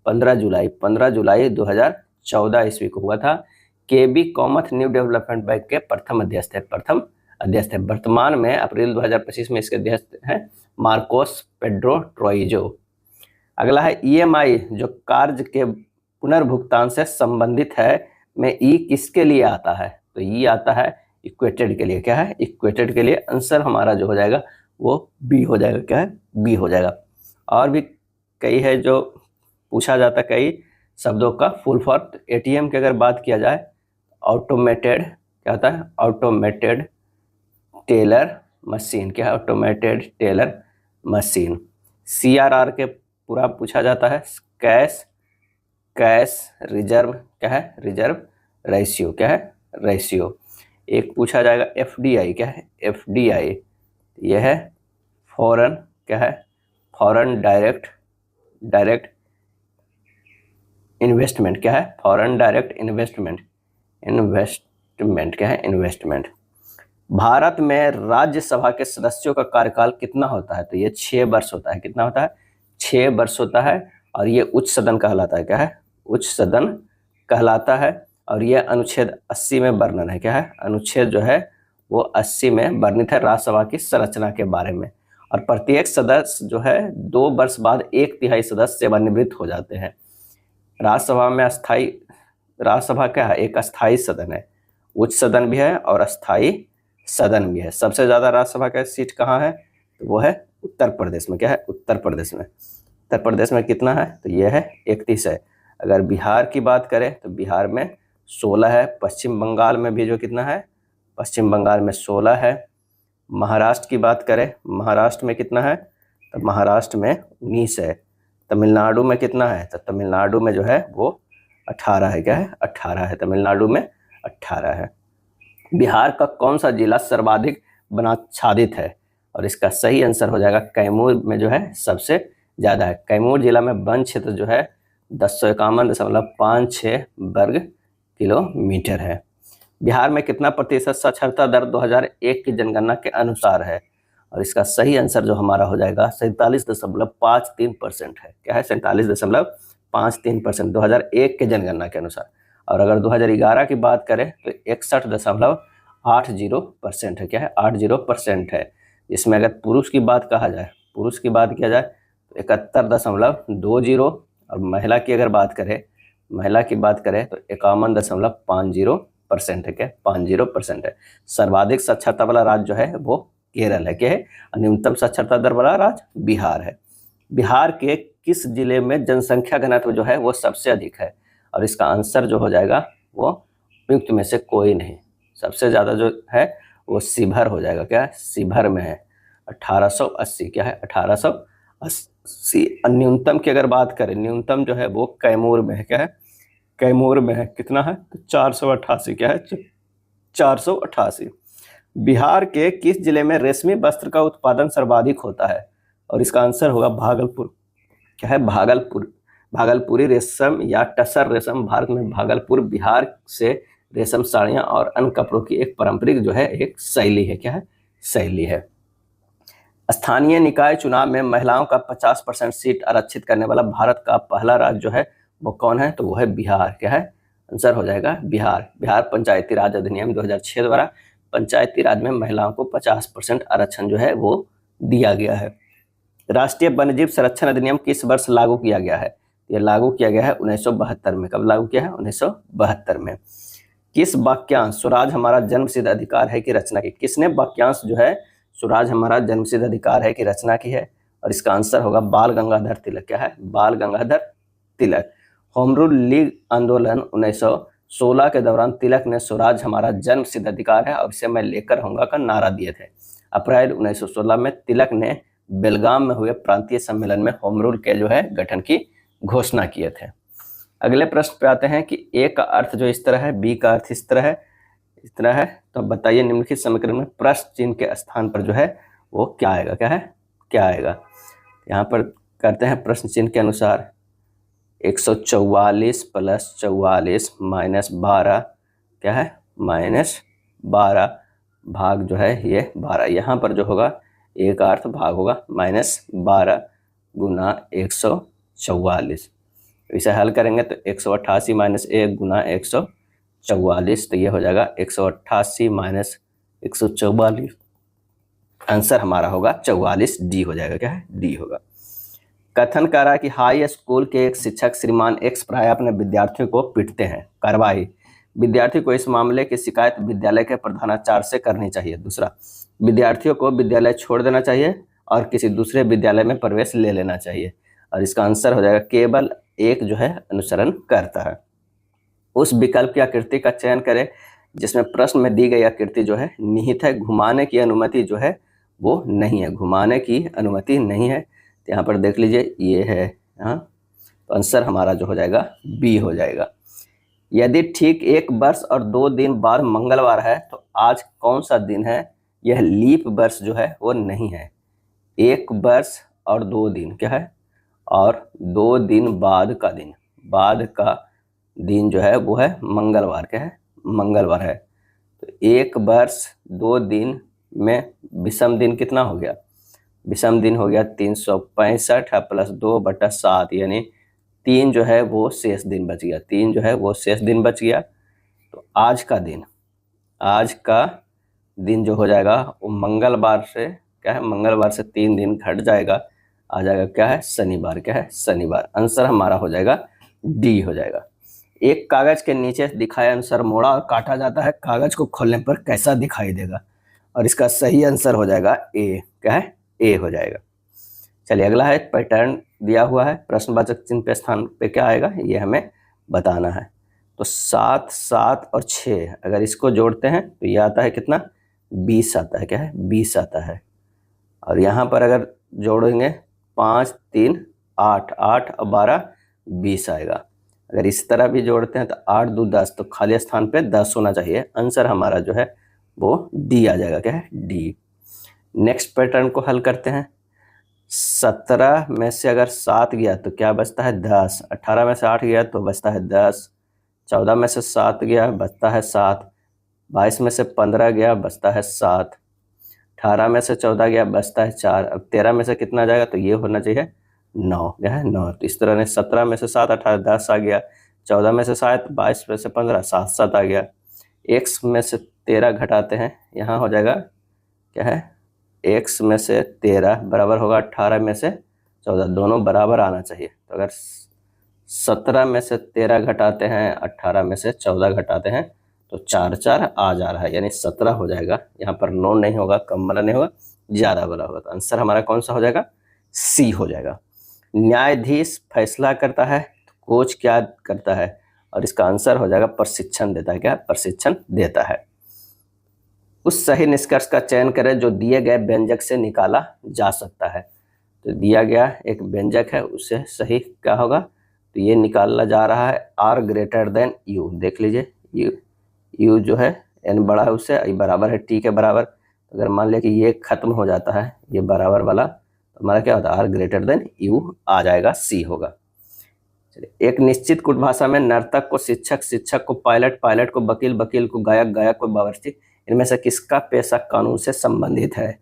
15 जुलाई 2014 ईस्वी को हुआ था। केबी कॉमथ न्यू डेवलपमेंट बैंक के प्रथम अध्यक्ष थे, प्रथम अध्यक्ष थे। वर्तमान में अप्रैल 2025 में इसके अध्यक्ष हैं मार्कोस पेड्रो ट्रोइजो। अगला है ईएमआई जो कार्य के पुनर्भुगतान से संबंधित है, में ई किसके लिए आता है, तो ई आता है इक्वेटेड के लिए, क्या है, इक्वेटेड के लिए। आंसर हमारा जो हो जाएगा वो बी हो जाएगा, क्या है, बी हो जाएगा। और भी कई है जो पूछा जाता है कई शब्दों का फुल फॉर्म। एटीएम की अगर बात किया जाए, ऑटोमेटेड, क्या होता है, ऑटोमेटेड टेलर मशीन, क्या है, ऑटोमेटेड टेलर मशीन। सीआरआर के पूरा पूछा जाता है, कैश रिजर्व, क्या है, रिजर्व रेशियो, क्या है, रेशियो। एक पूछा जाएगा एफडीआई, क्या है, एफडीआई, यह है फॉरेन, क्या है, फॉरेन डायरेक्ट इन्वेस्टमेंट क्या है? Foreign direct investment. इन्वेस्टमेंट क्या है? इन्वेस्टमेंट। भारत में राज्यसभा के सदस्यों का कार्यकाल कितना होता है? तो ये 6 वर्ष होता है। कितना होता है? 6 वर्ष होता है। और ये उच्च सदन कहलाता है। क्या है? उच्च सदन कहलाता है। और ये अनुच्छेद 80 में वर्णन है। क्या है? अनुच्छेद जो है वो 80 में वर्णित है राज्यसभा की संरचना के बारे में। और प्रत्येक सदस्य जो है 2 वर्ष बाद 1/3 सदस्य सेवानिवृत्त हो जाते हैं। राज्यसभा में अस्थाई, राज्यसभा क्या है? एक अस्थाई सदन है। उच्च सदन भी है और अस्थाई सदन भी है। सबसे ज्यादा राज्यसभा का सीट कहाँ है? तो वो है उत्तर प्रदेश में। क्या है? उत्तर प्रदेश में। उत्तर प्रदेश में कितना है? तो ये है 31 है। अगर बिहार की बात करें तो बिहार में 16 है। पश्चिम बंगाल में भी जो कितना है? पश्चिम बंगाल में 16 है। महाराष्ट्र की बात करें, महाराष्ट्र में कितना है? तो महाराष्ट्र में 19 है। तमिलनाडु में कितना है? तो तमिलनाडु में जो है वो 18 है। क्या है? 18 है। तमिलनाडु में 18 है। बिहार का कौन सा जिला सर्वाधिक वनाच्छादित है? और इसका सही आंसर हो जाएगा कैमूर में जो है सबसे ज्यादा है। कैमूर जिला में वन क्षेत्र जो है 1051.56 वर्ग किलोमीटर है। बिहार में कितना प्रतिशत साक्षरता दर 2001 की जनगणना के अनुसार है? और इसका सही आंसर जो हमारा हो जाएगा 47.53% है। क्या है? 47.53% 2001 के जनगणना के अनुसार। और अगर 2011 की बात करें तो 61.80% है। क्या है? 80% है। इसमें अगर पुरुष की बात कहा जाए, पुरुष की बात किया जाए तो 71.20। और महिला की अगर बात करें, महिला की बात करें तो 51.50% है। क्या? 50% है। सर्वाधिक साक्षरता वाला राज्य जो है वो केरल है। क्या है? न्यूनतम साक्षरता दर वाला राज्य बिहार है। बिहार के किस जिले में जनसंख्या घनत्व जो है वो सबसे अधिक है? और इसका आंसर जो हो जाएगा वो उपयुक्त में से कोई नहीं। सबसे ज्यादा जो है वो शिवहर हो जाएगा। क्या है? शिवहर में है 1880। क्या है? 1880। न्यूनतम की अगर बात करें, न्यूनतम जो है वो कैमूर में है। क्या है? कैमूर में है। कितना है? तो 488। क्या है? 488। बिहार के किस जिले में रेशमी वस्त्र का उत्पादन सर्वाधिक होता है? और इसका आंसर होगा भागलपुर। क्या है? भागलपुर। भागलपुरी रेशम या टसर रेशम भारत में भागलपुर बिहार से रेशम साड़ियां और अन्य कपड़ों की एक पारंपरिक जो है एक शैली है। क्या है? शैली है। स्थानीय निकाय चुनाव में महिलाओं का 50% सीट आरक्षित करने वाला भारत का पहला राज्य जो है वो कौन है? तो वो है बिहार। क्या है? आंसर हो जाएगा बिहार। बिहार पंचायती राज अधिनियम 2006 द्वारा पंचायती राज में महिलाओं को 50% आरक्षण जो है वो दिया गया है। राष्ट्रीय वन्यजीव संरक्षण अधिनियम किस वर्ष लागू किया गया है? ये लागू किया गया है 1972 में। कब लागू किया है? 1972 में। किस वाक्यांश स्वराज हमारा जन्मसिद्ध अधिकार है की रचना की? किसने वाक्यांश जो है स्वराज हमारा जन्मसिद्ध अधिकार है की रचना की है? और इसका आंसर होगा बाल गंगाधर तिलक। क्या है? बाल Gangadhar Tilak. Home rule league आंदोलन 1916 के दौरान तिलक ने स्वराज हमारा जन्मसिद्ध अधिकार है और इसे मैं लेकर रहूंगा का नारा दिए थे। अप्रैल 1916 में तिलक ने बेलगाम में हुए प्रांतीय सम्मेलन में होम रूल के जो है गठन की घोषणा किए थे। अगले प्रश्न पे आते हैं कि ए का अर्थ जो इस तरह है, बी का अर्थ इस तरह है, इस तरह है। तो बताइए निम्नलिखित समीकरण में प्रश्न चिन्ह के स्थान पर जो है वो क्या आएगा? क्या है? क्या आएगा? यहाँ पर करते हैं प्रश्न चिन्ह के अनुसार 144 + 44 - 12 क्या है? -12 भाग जो है ये 12। यहाँ पर जो होगा ए का अर्थ भाग होगा -12 गुना 144। इसे हल करेंगे तो 188 - 1 गुना 144, तो ये हो जाएगा 188 - 144। आंसर हमारा होगा 44, डी हो जाएगा। क्या है? डी होगा। कथन कर रहा है कि हाई स्कूल के एक शिक्षक श्रीमान एक्स प्राय अपने विद्यार्थियों को पीटते हैं। कार्रवाई, विद्यार्थी को इस मामले की शिकायत विद्यालय के प्रधानाचार्य से करनी चाहिए। दूसरा, विद्यार्थियों को विद्यालय छोड़ देना चाहिए और किसी दूसरे विद्यालय में प्रवेश ले लेना चाहिए। और इसका आंसर हो जाएगा केवल एक जो है अनुसरण करता है। उस विकल्प की आकृति का चयन करें जिसमें प्रश्न में दी गई आकृति जो है निहित है। घुमाने की अनुमति जो है वो नहीं है। घुमाने की अनुमति नहीं है। तो यहाँ पर देख लीजिए ये है। हाँ, तो आंसर हमारा जो हो जाएगा बी हो जाएगा। यदि ठीक 1 वर्ष और 2 दिन बाद मंगलवार है तो आज कौन सा दिन है? यह लीप वर्ष जो है वो नहीं है। 1 वर्ष और 2 दिन क्या है? और 2 दिन बाद का दिन बाद का दिन जो है वो है मंगलवार। क्या है? मंगलवार है। तो 1 वर्ष 2 दिन में विषम दिन कितना हो गया? विषम दिन हो गया 365 प्लस 2/7, यानी 3 जो है वो शेष दिन बच गया। 3 जो है वो शेष दिन बच गया। तो आज का दिन जो हो जाएगा वो मंगलवार से, क्या है, मंगलवार से 3 दिन घट जाएगा, आ जाएगा क्या है? शनिवार। क्या है? शनिवार। आंसर हमारा हो जाएगा डी हो जाएगा। एक कागज के नीचे दिखाए अनुसार मोड़ा और काटा जाता है, कागज को खोलने पर कैसा दिखाई देगा? और इसका सही आंसर हो जाएगा ए। क्या है? ए हो जाएगा। चलिए अगला है, पैटर्न दिया हुआ है, प्रश्नवाचक चिन्ह पे स्थान पे क्या आएगा ये हमें बताना है। तो 7, 7 और 6 अगर इसको जोड़ते हैं तो ये आता है कितना? 20 आता है। क्या है? 20 आता है। और यहाँ पर अगर जोड़ेंगे 5, 3, 8, 8 और 12 20 आएगा। अगर इस तरह भी जोड़ते हैं तो 8, 2, 10, तो खाली स्थान पे 10 होना चाहिए। आंसर हमारा जो है वो डी आ जाएगा। क्या है? डी। नेक्स्ट पैटर्न को हल करते हैं। 17 में से अगर 7 गया तो क्या बचता है? 10। 18 में से 8 गया तो बचता है 10। 14 में से 7 गया बचता है 7। 22 में से 15 गया बचता है 7। 18 में से 14 गया बचता है 4। अब 13 में से कितना जाएगा? तो ये होना चाहिए 9। क्या है? 9। तो इस तरह ने 17 में से 7, 18, 10 आ गया। 14 में से 7, 22 में से 15, 7, 7 आ गया। x में से 13 घटाते हैं, यहाँ हो जाएगा क्या है? x में से 13 बराबर होगा 18 में से 14, दोनों बराबर आना चाहिए। तो अगर 17 में से 13 घटाते हैं, 18 में से 14 घटाते हैं तो 4, 4 आ जा रहा है, यानी 17 हो जाएगा। यहाँ पर 9 नहीं होगा, कम वाला नहीं होगा, ज़्यादा वाला होगा। तो आंसर हमारा कौन सा हो जाएगा? सी हो जाएगा। न्यायाधीश फैसला करता है तो कोच क्या करता है? और इसका आंसर हो जाएगा प्रशिक्षण देता है। क्या? प्रशिक्षण देता है। उस सही निष्कर्ष का चयन करें जो दिए गए व्यंजक से निकाला जा सकता है। तो दिया गया एक व्यंजक है, उससे सही क्या होगा? तो ये निकाला जा रहा है r ग्रेटर देन u। देख लीजिए u जो है n बड़ा है उससे, ये बराबर है t के बराबर। अगर मान लिया कि ये खत्म हो जाता है, ये बराबर वाला, तो हमारा क्या होता है? r ग्रेटर देन u आ जाएगा, c होगा। चलिए, एक निश्चित कुट भाषा में नर्तक को शिक्षक, शिक्षक को पायलट, पायलट को वकील, वकील को गायक, गायक को बावर्ची, इनमें से किसका पेशा कानून से संबंधित है?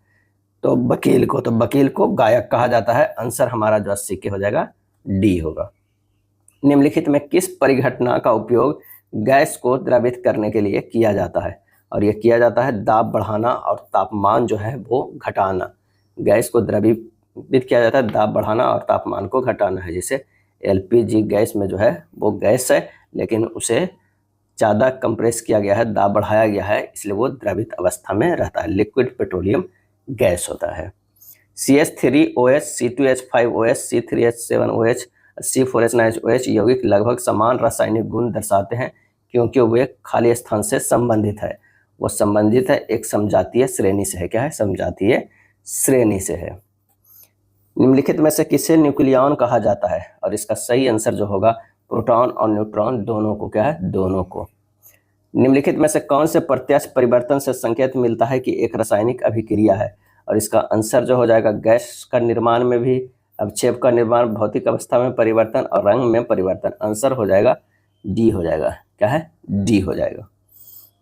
तो वकील को। तो वकील को गायक कहा जाता है। आंसर हमारा जो 80 के हो जाएगा डी होगा। निम्नलिखित में किस परिघटना का उपयोग गैस को द्रवित करने के लिए किया जाता है? और यह किया जाता है दाब बढ़ाना और तापमान जो है वो घटाना। गैस को द्रवित किया जाता है, दाब बढ़ाना और तापमान को घटाना है। जैसे एलपीजी गैस में जो है वो गैस है, लेकिन उसे ज़्यादा कंप्रेस किया गया है, दाब बढ़ाया गया है, इसलिए वो द्रवित अवस्था में रहता है, लिक्विड पेट्रोलियम गैस होता है। CH3OH, C2H5OH, C3H7OH, C4H9OH यौगिक लगभग समान रासायनिक गुण दर्शाते हैं क्योंकि वे खाली स्थान से संबंधित है। वो संबंधित है एक समजातीय श्रेणी से है। क्या है? समजातीय श्रेणी से है। निम्नलिखित में से किसे न्यूक्लियॉन कहा जाता है? और इसका सही आंसर जो होगा प्रोटॉन और न्यूट्रॉन दोनों को। क्या है? दोनों को। निम्नलिखित में से कौन से प्रत्यक्ष परिवर्तन से संकेत मिलता है कि एक रासायनिक अभिक्रिया है? और इसका आंसर जो हो जाएगा गैस का निर्माण में भी, अवक्षेप का निर्माण, भौतिक अवस्था में परिवर्तन और रंग में परिवर्तन। आंसर हो जाएगा डी हो जाएगा। क्या है? डी हो जाएगा।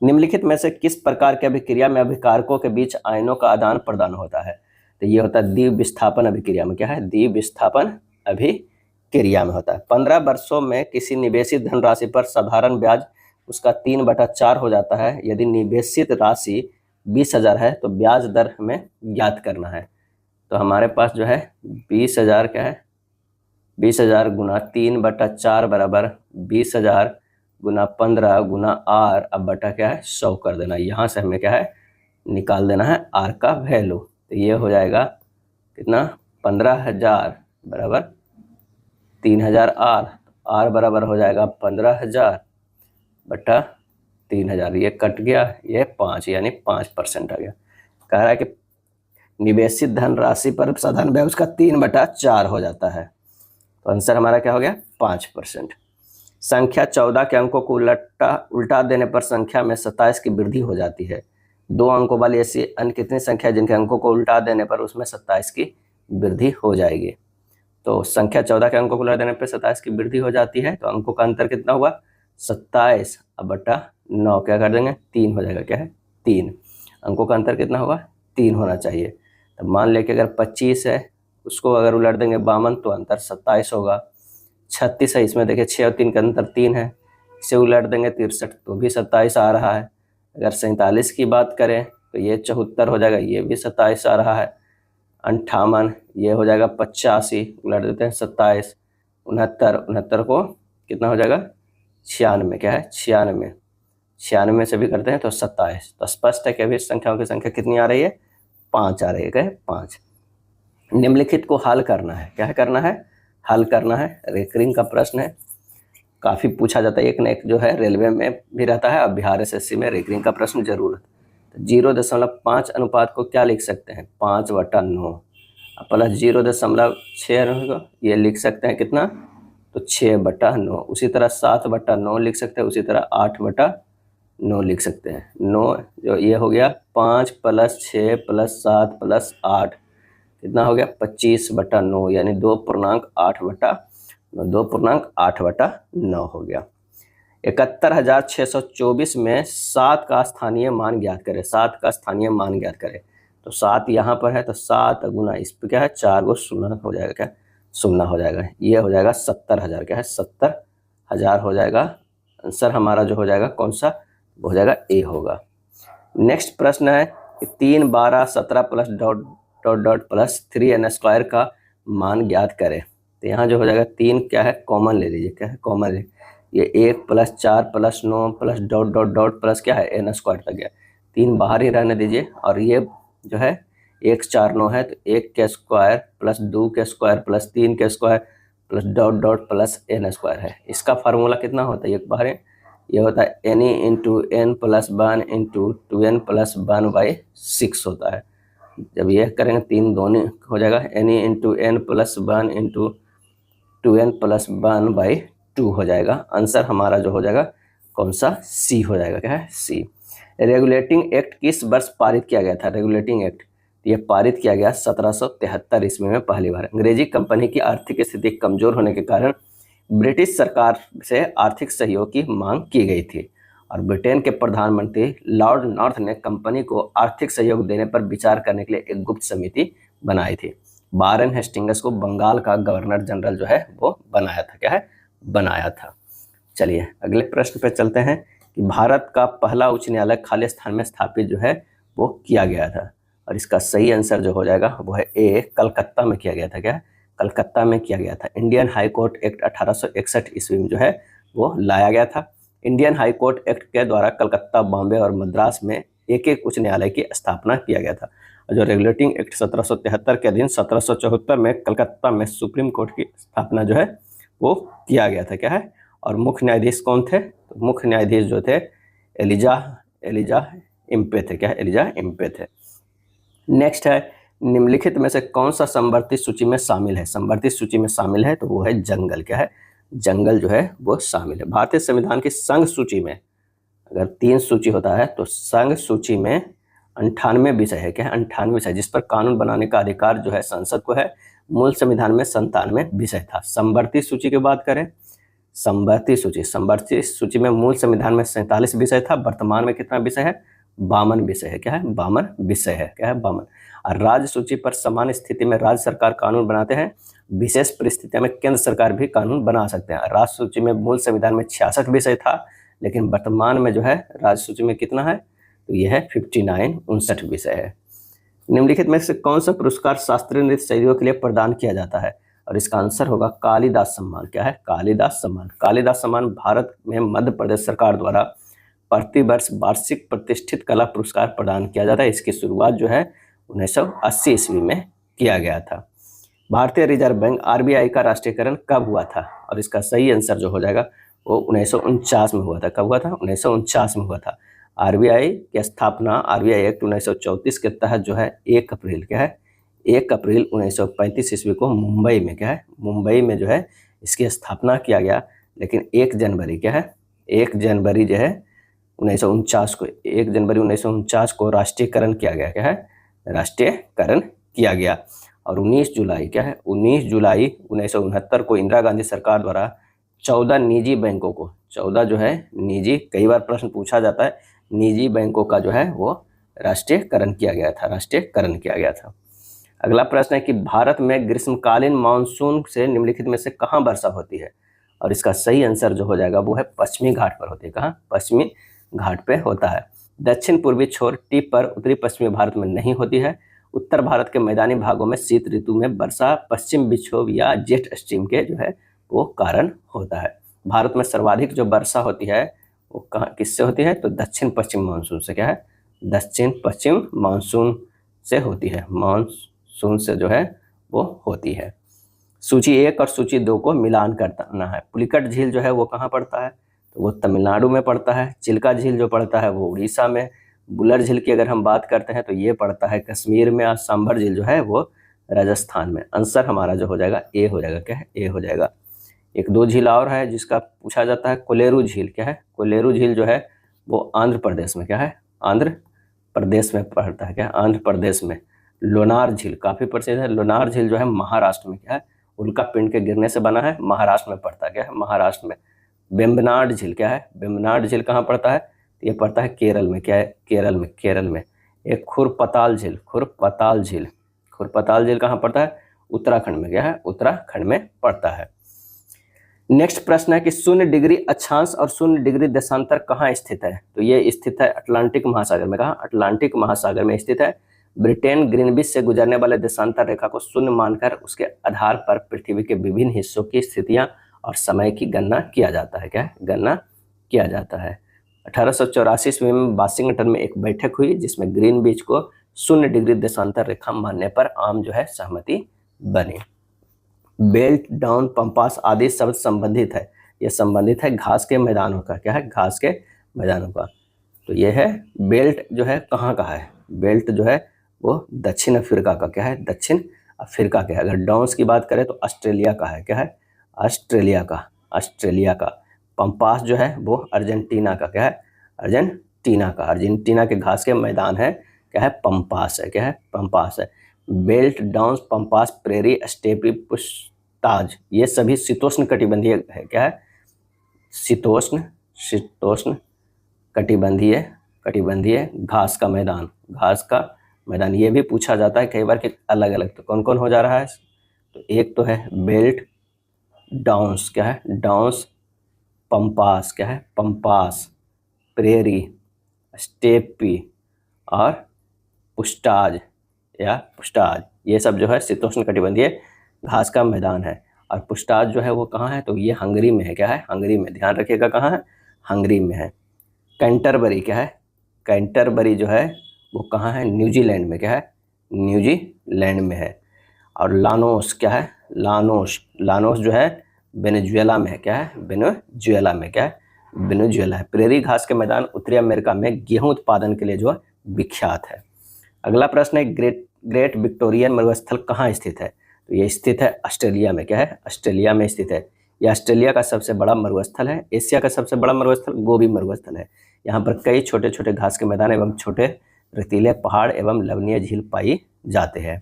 निम्नलिखित में से किस प्रकार की अभिक्रिया में अभिकारकों के बीच आयनों का आदान प्रदान होता है? तो ये होता है द्विविस्थापन अभिक्रिया में। क्या है? द्विविस्थापन अभिक्रिया में होता है। 15 वर्षों में किसी निवेशित धनराशि पर साधारण ब्याज उसका 3/4 हो जाता है। यदि निवेशित राशि 20,000 है तो ब्याज दर हमें ज्ञात करना है। तो हमारे पास जो है 20,000 क्या है? 20,000 गुना 3/4 बराबर 20,000 गुना 15 गुना r, अब बटा क्या है? 100 कर देना। यहाँ से हमें क्या है? निकाल देना है r का वैल्यू। तो ये हो जाएगा कितना? 15,000 बराबर 3,000 r बराबर हो जाएगा 15,000 बटा 3,000। ये कट गया, ये 5 यानी 5% आ गया। कह रहा है कि निवेशित धनराशि पर साधारण ब्याज उसका 3/4 हो जाता है। तो आंसर हमारा क्या हो गया? 5%। संख्या 14 के अंकों को उल्टा देने पर संख्या में 27 की वृद्धि हो जाती है। 2 अंकों वाली ऐसी अन्य कितनी संख्या जिनके अंकों को उल्टा देने पर उसमें 27 की वृद्धि हो जाएगी? तो संख्या 14 के अंकों को उलट देने पे 27 की वृद्धि हो जाती है। तो अंकों का अंतर कितना हुआ 27 अब बटा 9 क्या कर देंगे 3 हो जाएगा, क्या है 3। अंकों का अंतर कितना होगा 3 होना चाहिए। तो मान लें कि अगर 25 है उसको अगर उलट देंगे 52 तो अंतर 27 होगा। 36 है, इसमें देखिए 6 और 3 का अंतर 3 है, इसे उलट देंगे 63 तो भी 27 आ रहा है। अगर 47 की बात करें तो ये 74 हो जाएगा, ये भी 27 आ रहा है। 58 ये हो जाएगा 85, उलट देते हैं 27। 69 को कितना हो जाएगा 96, क्या है 96। 96 से भी करते हैं तो 27। तो स्पष्ट है कि अभी संख्याओं की संख्या कितनी आ रही है 5 आ रही है, क्या है 5। निम्नलिखित को हल करना है, क्या करना है हल करना है। रेकरिंग का प्रश्न है, काफ़ी पूछा जाता है, एक न एक जो है रेलवे में भी रहता है और बिहार एसएससी में रेकरिंग का प्रश्न जरूर है। तो 0.5 अनुपात को क्या लिख सकते हैं 5/9 प्लस 0.6 ये लिख सकते हैं कितना तो 6/9। उसी तरह 7/9 लिख सकते हैं, उसी तरह 8/9 लिख सकते हैं। 9 जो ये हो गया 5 + 6 + 7 + 8 कितना हो गया 25/9 यानी 2.8/9 हो गया। 71,624 में 7 का स्थानीय मान ज्ञात करें। 7 का स्थानीय मान ज्ञात करें तो 7 यहाँ पर है तो 7 गुना इस पर क्या है 4 को शून्य हो जाएगा, क्या शून्य हो जाएगा, ये हो जाएगा 70,000, क्या है 70,000 हो जाएगा। आंसर हमारा जो हो जाएगा कौन सा हो जाएगा ए होगा। नेक्स्ट प्रश्न है कि 3, 12, 17 प्लस डॉट प्लस 3n² का मान ज्ञात करें। तो यहाँ जो हो जाएगा 3 क्या है कॉमन ले लीजिए, क्या है कॉमन ले, ये 1 + 4 + 9 प्लस डॉट प्लस क्या है n² तक गया। 3 बाहर ही रहने दीजिए और ये जो है 1 4 9 है तो 1 के स्क्वायर प्लस 2 के स्क्वायर प्लस 3 के square plus dot plus n² है। इसका फार्मूला कितना होता है एक बाहर ये होता है any × n + 1 × 2n + 1/6 होता है। जब ये करेंगे 3 दोनों हो जाएगा any × n + 1 × 2n + 1/2 हो जाएगा। आंसर हमारा जो हो जाएगा कौन सा सी हो जाएगा, क्या है सी। रेगुलेटिंग एक्ट किस वर्ष पारित किया गया था। रेगुलेटिंग एक्ट ये पारित किया गया 1773 ईस्वी में पहली बार। अंग्रेजी कंपनी की आर्थिक स्थिति कमजोर होने के कारण ब्रिटिश सरकार से आर्थिक सहयोग की मांग की गई थी और ब्रिटेन के प्रधानमंत्री लॉर्ड नॉर्थ ने कंपनी को आर्थिक सहयोग देने पर विचार करने के लिए एक गुप्त समिति बनाई थी। वारेन हेस्टिंग्स को बंगाल का गवर्नर जनरल जो है वो बनाया था, क्या है बनाया था। चलिए अगले प्रश्न पे चलते हैं कि भारत का पहला उच्च न्यायालय खालिस्तान में स्थापित जो है वो किया गया था और इसका सही आंसर जो हो जाएगा वो है ए कलकत्ता में किया गया था, क्या है कलकत्ता में किया गया था। इंडियन हाई कोर्ट एक्ट 1861 ईस्वी में जो है वो लाया गया था। इंडियन हाई कोर्ट एक्ट के द्वारा कलकत्ता, बॉम्बे और मद्रास में एक एक उच्च न्यायालय की स्थापना किया गया था। जो रेगुलेटिंग एक्ट 1773 के अधीन 1774 में कलकत्ता में सुप्रीम कोर्ट की स्थापना जो है वो किया गया था, क्या है। और मुख्य न्यायाधीश कौन थे तो मुख्य न्यायाधीश जो थे एलिजा इम्पे थे, क्या है एलिजा इम्पे थे। नेक्स्ट है निम्नलिखित में से कौन सा संवर्धित सूची में शामिल है। संवर्धित सूची में शामिल है तो वो है जंगल, क्या है जंगल जो है वो शामिल है। भारतीय संविधान की संघ सूची में अगर 3 सूची होता है तो संघ सूची में 98 विषय है, क्या है 98 विषय जिस पर कानून बनाने का अधिकार जो है संसद को है। मूल संविधान में 97 विषय था। संवर्धित सूची की बात करें, संवर्धित सूची में मूल संविधान में 47 विषय था, वर्तमान में कितना विषय है 52 विषय है, क्या है 52 विषय है, क्या है 52। और राज्य सूची पर समान स्थिति में राज्य सरकार कानून बनाते हैं, विशेष परिस्थितियों में केंद्र सरकार भी कानून बना सकते हैं। राज्य सूची में मूल संविधान में 66 विषय था लेकिन वर्तमान में जो है राज्य सूची में कितना है तो यह है 59 विषय है। निम्नलिखित में से कौन सा पुरस्कार शास्त्रीय नृत्य शैलियों के लिए प्रदान किया जाता है और इसका आंसर होगा कालिदास सम्मान, क्या है कालिदास सम्मान। कालिदास सम्मान भारत में मध्य प्रदेश सरकार द्वारा प्रतिवर्ष वार्षिक प्रतिष्ठित कला पुरस्कार प्रदान किया जाता है। इसकी शुरुआत जो है 1980 ईस्वी में किया गया था। भारतीय रिजर्व बैंक आरबीआई का राष्ट्रीयकरण कब हुआ था और इसका सही आंसर जो हो जाएगा वो 1949 में हुआ था। कब हुआ था 1949 में हुआ था। आरबीआई की स्थापना आरबीआई एक्ट 1934 के तहत जो है 1 अप्रैल, क्या है 1 अप्रैल 1935 ईस्वी को मुंबई में, क्या है मुंबई में जो है इसकी स्थापना किया गया। लेकिन 1 जनवरी क्या है 1 जनवरी जो है 1949 को 1 जनवरी 1949 को राष्ट्रीयकरण किया गया, क्या है राष्ट्रीयकरण किया गया। और 19 जुलाई क्या है 19 जुलाई 1969 को इंदिरा गांधी सरकार द्वारा 14 निजी बैंकों को 14 जो है निजी, कई बार प्रश्न पूछा जाता है, निजी बैंकों का जो है वो राष्ट्रीयकरण किया गया था, राष्ट्रीयकरण किया गया था। अगला प्रश्न है कि भारत में ग्रीष्मकालीन मानसून से निम्नलिखित में से कहाँ वर्षा होती है? और इसका सही आंसर जो हो जाएगा वो है पश्चिमी घाट पर होती है। कहाँ? पश्चिमी घाट पे होता है। दक्षिण पूर्वी छोर टिप पर उत्तरी पश्चिमी भारत में नहीं होती है। उत्तर भारत के मैदानी भागों में शीत ऋतु में वर्षा पश्चिम विक्षोभ या जेट स्ट्रीम के जो है वो कारण होता है। भारत में सर्वाधिक जो वर्षा होती है वो कहाँ किससे होती है? तो दक्षिण पश्चिम मानसून से। क्या है? दक्षिण पश्चिम मानसून से होती है, मानसून से जो है वो होती है। सूची 1 और सूची 2 को मिलान करना है। पुलिकट झील जो है वो कहाँ पड़ता है? तो वो तमिलनाडु में पड़ता है। चिल्का झील जो पड़ता है वो उड़ीसा में। बुलर झील की अगर हम बात करते हैं तो ये पड़ता है कश्मीर में। और सांभर झील जो है वो राजस्थान में। आंसर हमारा जो हो जाएगा ए हो जाएगा। क्या है? ए हो जाएगा। एक 2 झील और है जिसका पूछा जाता है, कोलेरू झील। क्या है? कोलेरू झील जो है वो आंध्र प्रदेश में। क्या है? आंध्र प्रदेश में पड़ता है। क्या? आंध्र प्रदेश में। लोनार झील काफी प्रसिद्ध है। लोनार झील जो है महाराष्ट्र में। क्या है? उल्का पिंड के गिरने से बना है, महाराष्ट्र में पड़ता है। क्या है? महाराष्ट्र में। वेम्बनाड झील क्या है? वेम्बनाड झील कहाँ पड़ता है? ये पड़ता है केरल में। क्या है? केरल में। केरल में। एक खुरपताल झील, खुरपताल झील, खुरपताल झील कहाँ पड़ता है? उत्तराखंड में। क्या है? उत्तराखंड में पड़ता है। नेक्स्ट प्रश्न है कि 0 डिग्री अक्षांश और 0 डिग्री देशांतर कहाँ स्थित है? तो ये स्थित है अटलांटिक महासागर में। कहाँ? अटलांटिक महासागर में स्थित है। ब्रिटेन ग्रीनविच से गुजरने वाले देशांतर रेखा को 0 मानकर उसके आधार पर पृथ्वी के विभिन्न हिस्सों की स्थितियां और समय की गणना किया जाता है। क्या है? गणना किया जाता है। 1884 ईस्वी में वाशिंगटन में एक बैठक हुई जिसमें ग्रीनविच को 0 डिग्री देशांतर रेखा मानने पर आम जो है सहमति बनी। बेल्ट, डाउन, पंपास आदि शब्द संबंधित है। यह संबंधित है घास के मैदानों का। क्या है? घास के मैदानों का। तो यह है बेल्ट जो है कहाँ का है? बेल्ट जो है वो दक्षिण अफ्रीका का। क्या है? दक्षिण अफ्रीका का है। अगर डाउन्स की बात करें तो ऑस्ट्रेलिया का है। क्या है? ऑस्ट्रेलिया का। ऑस्ट्रेलिया का। पंपास जो है वो अर्जेंटीना का। क्या है? अर्जेंटीना का। अर्जेंटीना के घास के मैदान है। क्या है? पंपास है। क्या है? पंपास है। Belt, Downs, Pampas, prairie, steppe, Puszta ये सभी शीतोष्ण कटिबंधीय है। क्या है? शीतोष्ण कटिबंधीय घास का मैदान। घास का मैदान ये भी पूछा जाता है कई बार कि अलग अलग। तो कौन कौन हो जा रहा है? तो एक तो है बेल्ट, डाउन्स। क्या है? Downs, pampas. क्या है? पंपास, प्रेरी, स्टेपी और पुष्टाज या पुष्टाज ये सब जो है शीतोष्ण कटिबंधीय घास का मैदान है। और पुष्टाज जो है वो कहाँ है? तो ये हंगरी में है। क्या है? हंगरी में। ध्यान रखिएगा कहाँ है? हंगरी में है। कैंटरबरी क्या है? कैंटरबरी जो है वो कहाँ है? न्यूजीलैंड में। क्या है? न्यूजीलैंड में है। और लानोस क्या है? लानोस जो है वेनेजुएला में है। क्या है? वेनेजुएला में। क्या है? वेनेजुएला है। प्रेरी घास के मैदान उत्तरी अमेरिका में गेहूं उत्पादन के लिए जो विख्यात है। अगला प्रश्न है ग्रेट विक्टोरियन मरुस्थल कहाँ स्थित है? तो ये स्थित है ऑस्ट्रेलिया में। क्या है? ऑस्ट्रेलिया में स्थित है। यह ऑस्ट्रेलिया का सबसे बड़ा मरुस्थल है। एशिया का सबसे बड़ा मरुस्थल गोबी मरुस्थल है। यहाँ पर कई छोटे छोटे घास के मैदान एवं छोटे रेतीले पहाड़ एवं लवणीय झील पाई जाते हैं।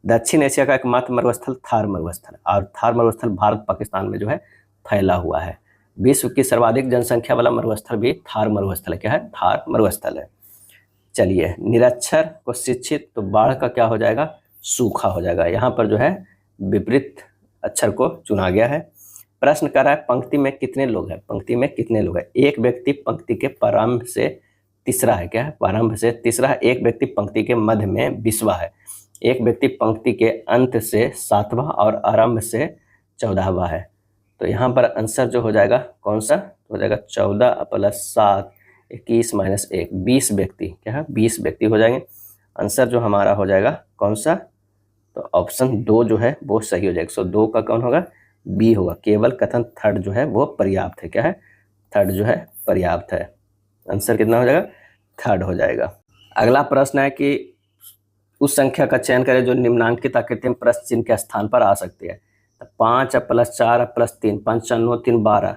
दक्षिण एशिया का एकमात्र मरुस्थल थार मरुस्थल, और थार मरुस्थल भारत पाकिस्तान में जो है फैला हुआ है। विश्व की सर्वाधिक जनसंख्या वाला मरुस्थल भी थार मरुस्थल है। क्या है? थार मरुस्थल है। चलिए, निरक्षर को शिक्षित, तो बाढ़ का क्या हो जाएगा? सूखा हो जाएगा। यहाँ पर जो है विपरीत अक्षर को चुना गया है। प्रश्न कर रहा है पंक्ति में कितने लोग हैं? पंक्ति में कितने लोग हैं? एक व्यक्ति पंक्ति के प्रारंभ से तीसरा है। क्या है? प्रारंभ से तीसरा है। एक व्यक्ति पंक्ति के मध्य में 20वां है। एक व्यक्ति पंक्ति के अंत से 7वां और आरंभ से 14वां है। तो यहाँ पर आंसर जो हो जाएगा कौन सा हो जाएगा? 14 + 7 21 - 1 20 व्यक्ति। क्या है? 20 व्यक्ति हो जाएंगे। आंसर जो हमारा हो जाएगा कौन सा? तो ऑप्शन 2 जो है वो सही हो जाएगा। 102 का कौन होगा? बी होगा। केवल कथन थर्ड जो है वो पर्याप्त है। क्या है? थर्ड जो है पर्याप्त है। आंसर कितना हो जाएगा? थर्ड हो जाएगा। अगला प्रश्न है कि उस संख्या का चयन करें जो निम्नांकित आकृति में प्रश्न चिन्ह के स्थान पर आ सकती है। तो 5 + 4 + 3 5 9 3 12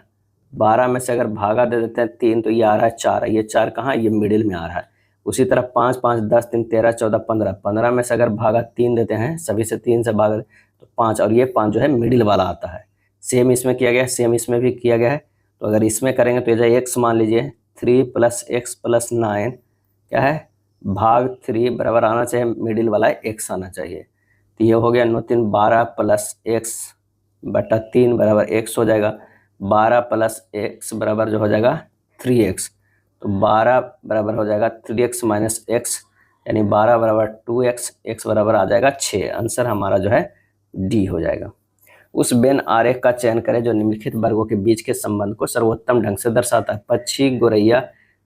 12 में से अगर भागा दे देते हैं 3 तो ये आ रहा है 4 है। ये 4 कहाँ? ये मिडिल में आ रहा है। उसी तरह 5 5 10 3 13 14 15, 15 में से अगर भागा 3 देते हैं, सभी से 3 से भागा तो 5, और ये 5 जो है मिडिल वाला आता है। सेम इसमें किया गया है, सेम इसमें भी किया गया है। तो अगर इसमें करेंगे तो ये x मान लीजिए 3 + x + 9 क्या है भाग 3 बराबर आना चाहिए, मिडिल वाला x आना चाहिए। तो ये हो गया 9 3 12 + x बटा 3 बराबर x हो जाएगा। 12 + x बराबर जो हो जाएगा 3x। तो 12 बराबर हो जाएगा 3x - x, यानी 12 बराबर 2x, x बराबर आ जाएगा 6। आंसर हमारा जो है डी हो जाएगा। उस बेन आरेख का चयन करें जो निम्नलिखित वर्गों के बीच के संबंध को सर्वोत्तम ढंग से दर्शाता है। पक्षी, गोरैया,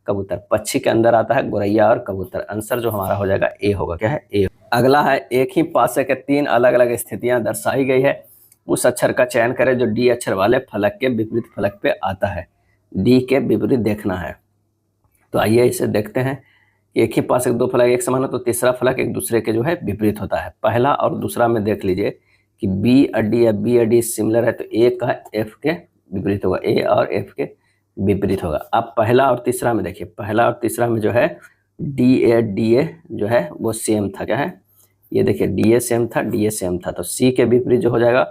कबूतर। पक्षी के अंदर आता है गोरैया और कबूतर। आंसर जो हमारा हो जाएगा ए होगा। क्या है ए। अगला है एक ही पासे के 3 अलग अलग स्थितियां दर्शाई गई है, उस अक्षर का चयन करें जो डी अक्षर वाले फलक के विपरीत फलक पे आता है। डी के विपरीत देखना है। तो आइए इसे देखते हैं। एक ही पास के 2 फलक एक समान हो तो तीसरा फलक एक दूसरे के जो है विपरीत होता है। पहला और दूसरा में देख लीजिए कि बी और डी या बी और डी सिमिलर है, तो ए का एफ के विपरीत होगा, ए और एफ के विपरीत होगा। अब पहला और तीसरा में देखिए, पहला और तीसरा में जो है डी ए जो है वो सेम था। क्या है ये देखिए, डी ए सेम था, डी ए सेम था, तो सी के विपरीत जो हो जाएगा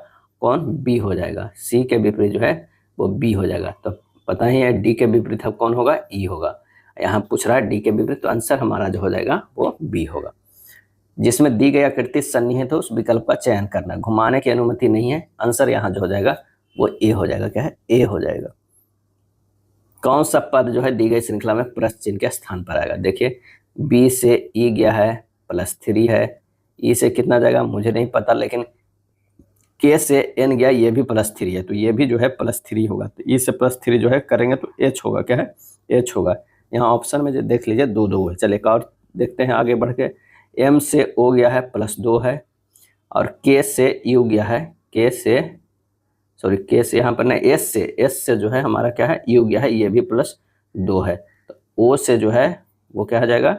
कौन, बी हो जाएगा। सी के विपरीत जो है वो बी हो जाएगा। तो पता ही है डी के विपरीत अब कौन होगा, ई होगा। यहाँ पूछ रहा है डी के विपरीत, तो आंसर हमारा जो हो जाएगा वो बी होगा। जिसमें दी गई आकृति सन्निहित हो उस विकल्प का चयन करना। घुमाने की अनुमति नहीं है। आंसर यहाँ जो हो जाएगा वो ए हो जाएगा। क्या है ए हो जाएगा। कौन सा पद जो है दी गई श्रृंखला में प्रश्न चिन्ह के स्थान पर आएगा। देखिए बी से ई गया है +3 है, ई से कितना जाएगा मुझे नहीं पता, लेकिन के से एन गया ये भी +3 है, तो ये भी जो है +3 होगा। तो ई से +3 जो है करेंगे तो एच होगा। क्या है एच होगा। यहाँ ऑप्शन में जो देख लीजिए 2 2 है। चलिए एक और देखते हैं आगे बढ़ के। एम से ओ गया है +2 है, और के से यू गया है, के से यहाँ पर ना एस से जो है हमारा क्या है यू गया है, ये भी +2 है। तो ओ से जो है वो क्या हो जाएगा,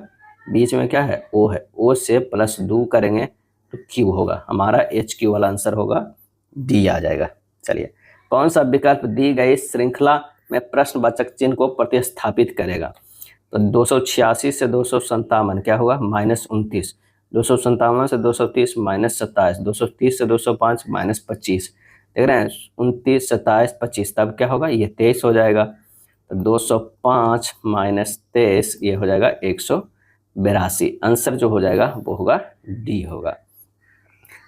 बीच में क्या है ओ है, ओ से +2 करेंगे तो क्यू होगा। हमारा एच क्यू वाला आंसर होगा डी आ जाएगा। चलिए कौन सा विकल्प दी गई श्रृंखला में प्रश्नवाचक चिन्ह को प्रतिस्थापित करेगा। तो 286 से 257 क्या होगा -29, 257 से 230 -27, 230 से 205 -25। देख रहे हैं 29 27 25, तब क्या होगा ये 23 हो जाएगा। तो 205 - 23 ये हो जाएगा 182। आंसर जो हो जाएगा वो होगा डी होगा।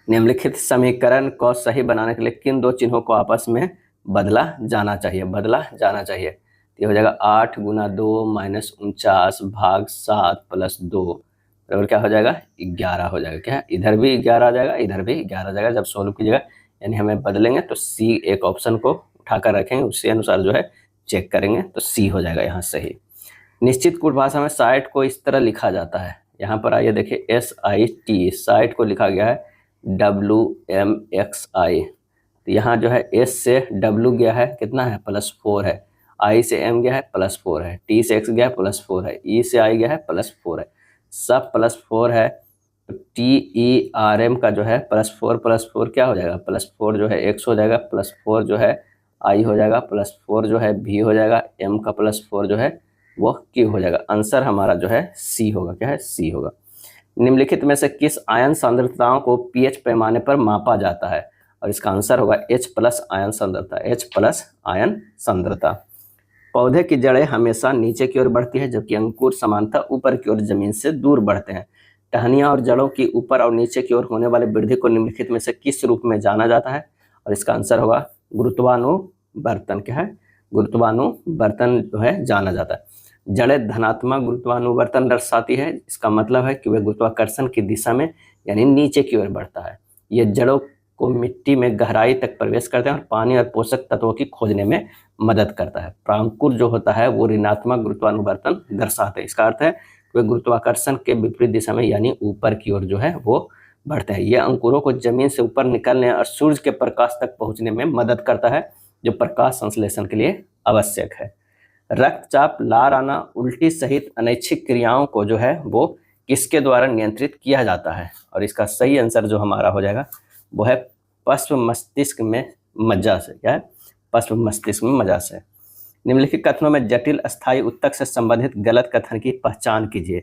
निम्नलिखित समीकरण को सही बनाने के लिए किन 2 चिन्हों को आपस में बदला जाना चाहिए। ये हो जाएगा 8 × 2 - 49 भाग 7 + 2 बराबर क्या हो जाएगा 11 हो जाएगा। क्या इधर भी 11 आ जाएगा, इधर भी 11 आ जाएगा। जब सोल्व कीजिएगा यानी हमें बदलेंगे तो सी एक ऑप्शन को उठाकर रखेंगे, उसी अनुसार जो है चेक करेंगे तो सी हो जाएगा यहाँ सही। निश्चित कूट भाषा में साइट को इस तरह लिखा जाता है। यहाँ पर आइए देखिए SIT, साइट को लिखा गया है WMXI। तो यहाँ जो है S से W गया है कितना है +4 है, I से M गया है +4 है, T से X गया है +4 है, E से I गया है +4 है, सब +4 है। तो TERM का जो है +4 क्या हो जाएगा, +4 जो है X हो जाएगा, +4 जो है I हो जाएगा, +4 जो है V हो जाएगा, M का +4 जो है वो Q हो जाएगा। आंसर हमारा जो है C होगा। क्या है C होगा। निम्नलिखित में से किस आयन सांद्रताओं को pH पैमाने पर मापा जाता है, और इसका आंसर होगा H+ आयन सांद्रता, H+ आयन सांद्रता। पौधे की जड़ें हमेशा नीचे की ओर बढ़ती है जबकि अंकुर सामान्यतः ऊपर की ओर जमीन से दूर बढ़ते हैं। टहनियाँ और जड़ों की ऊपर और नीचे की ओर होने वाली वृद्धि को निम्नलिखित में से किस रूप में जाना जाता है, और इसका आंसर होगा गुरुत्वानुवर्तन। क्या है गुरुत्वानुवर्तन जो है जाना जाता है। जड़ें धनात्मक गुरुत्वानुवर्तन दर्शाती है, इसका मतलब है कि वह गुरुत्वाकर्षण की दिशा में यानी नीचे की ओर बढ़ता है। ये जड़ों को मिट्टी में गहराई तक प्रवेश करते हैं और पानी और पोषक तत्वों की खोजने में मदद करता है। प्रांकुर जो होता है वो ऋणात्मक गुरुत्वानुवर्तन दर्शाते हैं, इसका अर्थ है कि वे गुरुत्वाकर्षण के विपरीत दिशा में यानी ऊपर की ओर जो है वो बढ़ते हैं। ये अंकुरों को जमीन से ऊपर निकलने और सूर्य के प्रकाश तक पहुंचने में मदद करता है, जो प्रकाश संश्लेषण के लिए आवश्यक है। रक्तचाप, लार आना, उल्टी सहित अनैच्छिक क्रियाओं को जो है वो किसके द्वारा नियंत्रित किया जाता है, और इसका सही आंसर जो हमारा हो जाएगा वो है पश्च मस्तिष्क में मज्जा से। क्या है पश्च मस्तिष्क में मज्जा से। निम्नलिखित कथनों में जटिल अस्थायी उत्तक से संबंधित गलत कथन की पहचान कीजिए।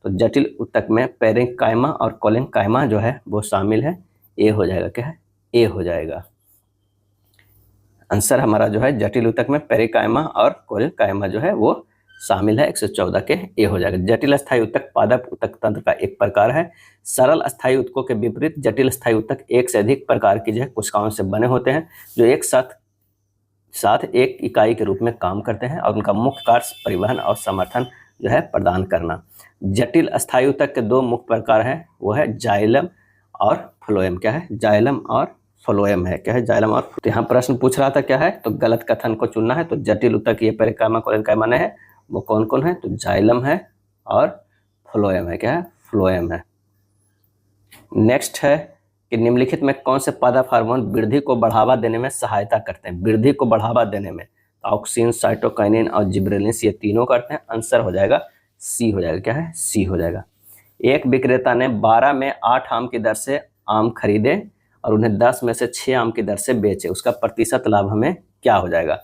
तो जटिल ऊतक में पेरेंकाइमा और कोलेनकाइमा जो है वो शामिल है। ए हो जाएगा, क्या है, ए हो जाएगा। आंसर हमारा जो है जटिल ऊतक में पेरेंकाइमा और कोलेनकाइमा जो है वो शामिल है, 114 के ए हो जाएगा। जटिल अस्थायी ऊतक पादप ऊतक तंत्र का एक प्रकार है। सरल अस्थायी ऊतकों के विपरीत जटिल अस्थायी ऊतक एक से अधिक प्रकार की जो है कोशिकाओं से बने होते हैं, जो एक साथ एक इकाई के रूप में काम करते हैं और उनका मुख्य कार्य परिवहन और समर्थन जो है प्रदान करना। जटिल अस्थायी ऊतक के दो मुख्य प्रकार हैं, वो है जाइलम और फ्लोएम। क्या है, जाइलम और फ्लोएम है। क्या है, जाइलम और। तो यहाँ प्रश्न पूछ रहा था क्या है, तो गलत कथन को चुनना है। तो जटिल ऊतक ये पेरेंकाइमा कोलेनकाइमा नहीं है, वो कौन कौन है, तो जाइलम है और फ्लोएम है। क्या है, फ्लोएम है। नेक्स्ट है कि निम्नलिखित में कौन से पादप हार्मोन वृद्धि को बढ़ावा देने में सहायता करते हैं। वृद्धि को बढ़ावा देने में ऑक्सिन, साइटोकाइनिन और जिबरेलिन्स, ये तीनों करते हैं। आंसर हो जाएगा सी हो जाएगा। क्या है, सी हो जाएगा। एक विक्रेता ने 12 में 8 आम की दर से आम खरीदे और उन्हें 10 में से 6 आम की दर से बेचे, उसका प्रतिशत लाभ हमें क्या हो जाएगा।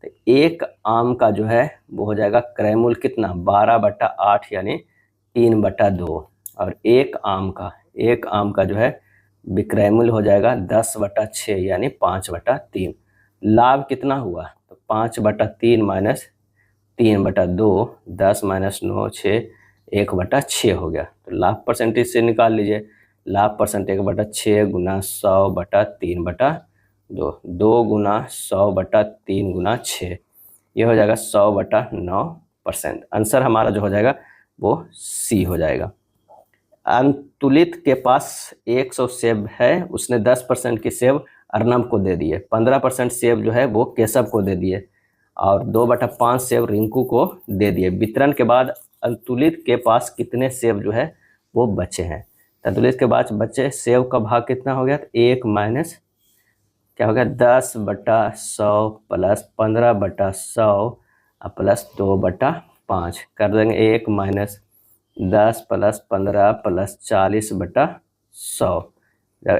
तो एक आम का जो है वो हो जाएगा क्रय मूल्य कितना, 12/8 यानी 3/2, और एक आम का जो है विक्रय मूल्य हो जाएगा 10/6 यानी 5/3। लाभ कितना हुआ, तो 5/3 माइनस 3/2, 10 माइनस 9 6, 1/6 हो गया। तो लाभ परसेंटेज से निकाल लीजिए। लाभ परसेंट 1/6 गुना 100/3/2, 2 गुना 100/3 गुना 6, ये हो जाएगा 100/9%। आंसर हमारा जो हो जाएगा वो सी हो जाएगा। अंतुलित के पास 100 सेब है, उसने 10% की सेब अर्नब को दे दिए, 15% सेब जो है वो केशव को दे दिए और 2/5 सेब रिंकू को दे दिए। वितरण के बाद अंतुलित के पास कितने सेब जो है वो बचे हैं। अंतुलित के बाद बचे सेब का भाग कितना हो गया, 1 माइनस क्या हो गया 10/100 प्लस 15/100 प्लस 2/5 कर देंगे। 1 माइनस 10 प्लस 15 प्लस 40/100,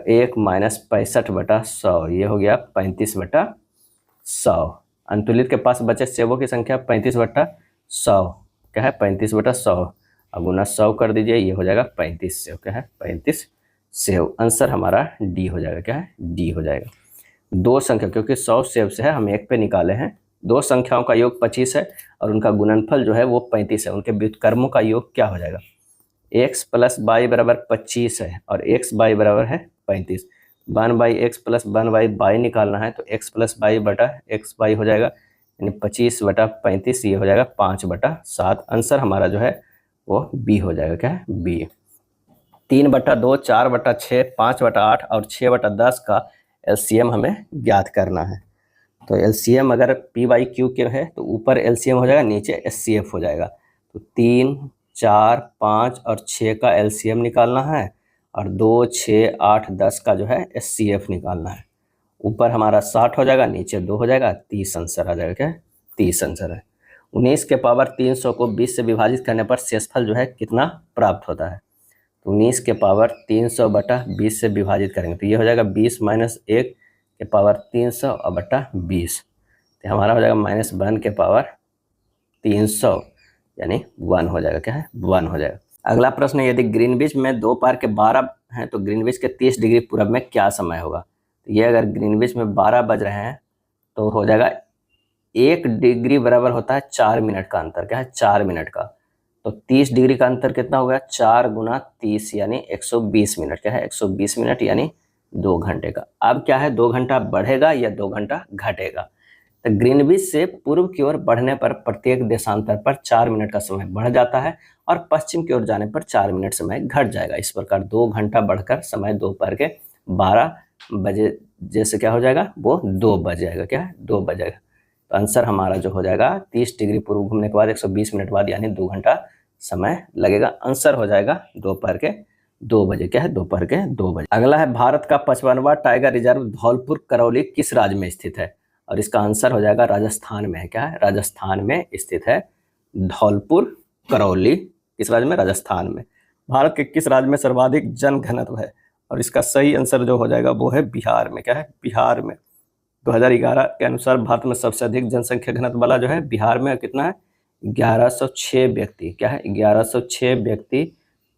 1 माइनस 65/100, ये हो गया 35/100। अंतुलित के पास बचे सेबों की संख्या 35/100, क्या है 35/100, अब गुना 100 कर दीजिए, ये हो जाएगा 35 सेब। क्या है 35 सेब। आंसर हमारा डी हो जाएगा। क्या है, डी हो जाएगा। दो संख्या, क्योंकि 100 सेब से है हम एक पे निकाले हैं, दो संख्याओं का योग 25 है और उनका गुणनफल जो है वो 35 है, उनके व्युत्क्रमों का योग क्या हो जाएगा, x प्लस वाई बराबर 25 है और x बाई बराबर है 35। 1/x प्लस 1/y निकालना है, तो x प्लस वाई बटा एक्स वाई हो जाएगा, यानी 25/35, ये हो जाएगा 5/7। आंसर हमारा जो है वो बी हो जाएगा। क्या है, बी। 3/2, 4/6, 5/8 और 6/10 का एलसीएम हमें ज्ञात करना है। तो एलसीएम अगर PYQ के है तो ऊपर एलसीएम हो जाएगा, नीचे SCF हो जाएगा। तो 3, 4, 5 और 6 का एलसीएम निकालना है और 2, 6, 8, 10 का जो है SCF निकालना है। ऊपर हमारा 60 हो जाएगा, नीचे 2 हो जाएगा, 30 आंसर आ जाएगा। क्या है, 30 आंसर है। 19 के पावर 300 को 20 से विभाजित करने पर शेषफल जो है कितना प्राप्त होता है। तो 19 के पावर 300/20 से विभाजित करेंगे तो ये हो जाएगा 20 माइनस 1 के पावर 300 और बटा 20, तो हमारा हो जाएगा -1 के पावर 300 यानी 1 हो जाएगा। क्या है, 1 हो जाएगा। अगला प्रश्न, यदि ग्रीनविच में दोपहर के 12 हैं तो ग्रीनविच के 30 डिग्री पूरब में क्या समय होगा। तो ये अगर ग्रीनविच में 12 बज रहे हैं तो हो जाएगा 1 डिग्री बराबर होता है 4 मिनट का अंतर। क्या है, 4 मिनट का। तो 30 डिग्री का अंतर कितना हो गया, 4 गुना 30 यानी 120 मिनट। क्या है, 120 मिनट यानी 2 घंटे का। अब क्या है, 2 घंटा बढ़ेगा या 2 घंटा घटेगा। तो ग्रीनविच से पूर्व की ओर बढ़ने पर प्रत्येक देशांतर पर 4 मिनट का समय बढ़ जाता है और पश्चिम की ओर जाने पर 4 मिनट समय घट जाएगा। इस प्रकार 2 घंटा बढ़कर समय दोपहर के 12 बजे जैसे क्या हो जाएगा, वो 2 बज जाएगा। क्या है, 2 बज जाएगा। तो आंसर हमारा जो हो जाएगा 30 डिग्री पूर्व घूमने के बाद 120 मिनट बाद यानी 2 घंटा समय लगेगा। आंसर हो जाएगा दोपहर के 2 बजे। क्या है, दोपहर के 2 बजे। अगला है, भारत का 55वां टाइगर रिजर्व धौलपुर करौली किस राज्य में स्थित है। और इसका आंसर हो जाएगा राजस्थान में है। क्या है, राजस्थान में स्थित है धौलपुर करौली। किस राज्य में, राजस्थान में। भारत के किस राज्य में सर्वाधिक जनघनत्व है। और इसका सही आंसर जो हो जाएगा वो है बिहार में। क्या है, बिहार में। 2011 के अनुसार भारत में सबसे अधिक जनसंख्या घनत्व वाला जो है बिहार में कितना है, 1106 व्यक्ति, क्या है 1106 व्यक्ति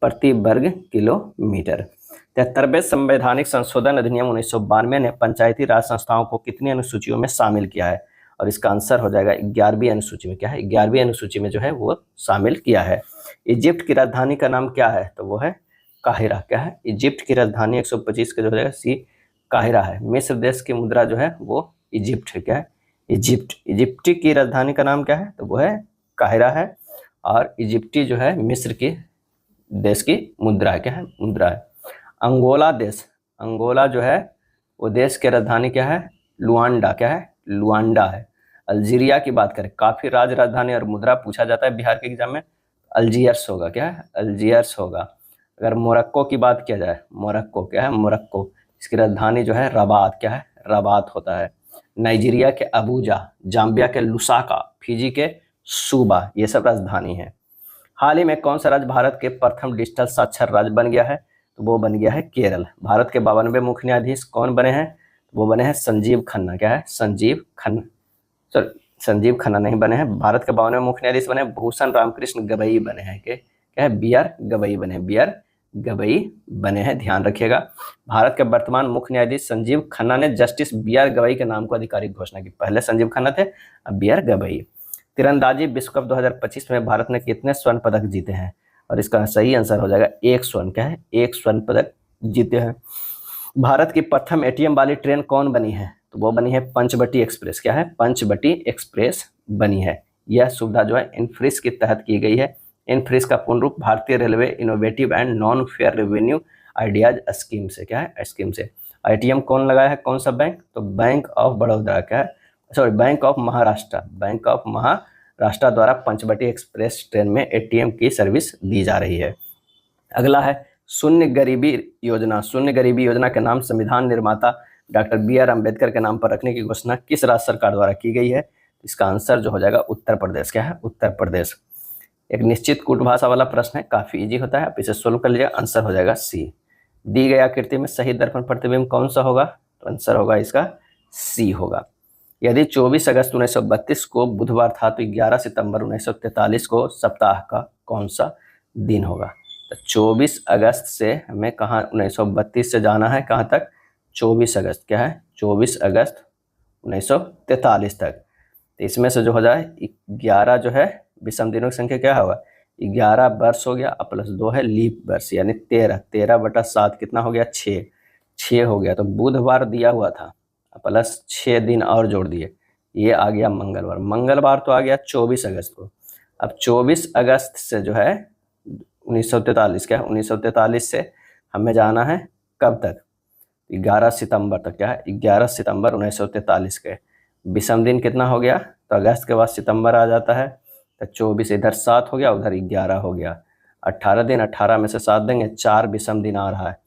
प्रति वर्ग किलोमीटर। 73वें संवैधानिक संशोधन अधिनियम 1992 ने पंचायती राज संस्थाओं को कितनी अनुसूचियों में शामिल किया है? और इसका आंसर हो जाएगा 11वीं अनुसूची में। क्या है 11वीं अनुसूची में जो है वो शामिल किया है। इजिप्ट की राजधानी का नाम क्या है? तो वो है काहिरा। क्या है इजिप्ट की राजधानी 125 का जो हो जाएगा सी काहिरा है। मिस्र देश की मुद्रा जो है वो इजिप्ट है। क्या है इजिप्ट। इजिप्टी की राजधानी का नाम क्या है? तो वो है काहिरा है। और इजिप्टी जो है मिस्र की देश की मुद्रा है। क्या है मुद्रा है। अंगोला देश, अंगोला जो है वो देश की राजधानी क्या है? लुआंडा। क्या है लुआंडा है। अल्जीरिया की बात करें, काफी राजधानी और मुद्रा पूछा जाता है बिहार के एग्जाम में, अल्जीयर्स होगा। क्या है अल्जीयर्स होगा। अगर मोरक्को की बात किया जाए, मोरक्को क्या है मोरक्को, इसकी राजधानी जो है रबात। क्या है रबात होता है। नाइजीरिया के अबूजा, जाम्बिया के लुसाका, फिजी के सूबा, ये सब राजधानी है। हाल ही में कौन सा राज्य भारत के प्रथम डिजिटल साक्षर राज्य बन गया है? तो वो बन गया है केरल। भारत के 92वें मुख्य न्यायाधीश कौन बने हैं? वो बने हैं संजीव खन्ना। क्या है संजीव खन्ना, सॉरी संजीव खन्ना नहीं बने हैं। भारत के 52वें मुख्य न्यायाधीश बने भूषण रामकृष्ण गवई बने हैं। क्या है बी आर गवई बने हैं, बी आर गवई बने हैं, ध्यान रखिएगा। भारत के वर्तमान मुख्य न्यायाधीश संजीव खन्ना ने जस्टिस बी आर गवई के नाम को आधिकारिक घोषणा की। पहले संजीव खन्ना थे, अब बी आर गवई। तीरंदाजी विश्व कप 2025 में भारत ने कितने स्वर्ण पदक जीते हैं? और इसका सही आंसर हो जाएगा 1 स्वर्ण। क्या है 1 स्वर्ण पदक जीते हैं। भारत की प्रथम एटीएम वाली ट्रेन कौन बनी है? तो वो बनी है पंचवटी एक्सप्रेस। क्या है पंचवटी एक्सप्रेस बनी है। यह सुविधा जो है इनफ्रिस के तहत की गई है। इनफ्रिस का पूर्ण रूप भारतीय railway innovative and non fair revenue ideas scheme से। क्या है स्कीम से। एटीएम कौन लगाया है, कौन सा बैंक? तो बैंक ऑफ बड़ौदा। क्या है sorry bank of Maharashtra, bank of Maharashtra द्वारा पंचवटी एक्सप्रेस ट्रेन में एटीएम की सर्विस दी जा रही है। अगला है शून्य गरीबी योजना। शून्य गरीबी योजना का नाम संविधान निर्माता डॉक्टर बी आर अम्बेडकर के नाम पर रखने की घोषणा किस राज्य सरकार द्वारा की गई है? इसका आंसर जो हो जाएगा उत्तर प्रदेश। क्या है उत्तर प्रदेश। एक निश्चित कूट भाषा वाला प्रश्न है, काफी इजी होता है, आप इसे सोल्व कर लीजिए। आंसर हो जाएगा सी। दी गई आकृति में सही दर्पण प्रतिबिंब कौन सा होगा? तो आंसर होगा इसका सी होगा। यदि 24 अगस्त 1932 को बुधवार था तो 11 सितंबर 1943 को सप्ताह का कौन सा दिन होगा? तो 24 अगस्त से हमें कहाँ 1932 से जाना है कहाँ तक? 24 अगस्त। क्या है 24 अगस्त 1943 तक। तो इसमें से जो हो जाए 11 जो है विषम दिनों की संख्या क्या होगा? 11 वर्ष हो गया, प्लस 2 है लीप वर्ष यानी 13। 13/7 कितना हो गया? 6 हो गया। तो बुधवार दिया हुआ था, प्लस 6 दिन और जोड़ दिए, ये आ गया मंगलवार। मंगलवार तो आ गया 24 अगस्त को। अब 24 अगस्त से जो है 1943, क्या 1943 से हमें जाना है कब तक? 11 सितंबर तक। क्या है 11 सितंबर 1943 के। विषम दिन कितना हो गया? तो अगस्त के बाद सितंबर आ जाता है, तो 24 इधर 7 हो गया, उधर 11 हो गया। 18 दिन, 18 में से 7 देंगे, 4 विषम दिन आ रहा है,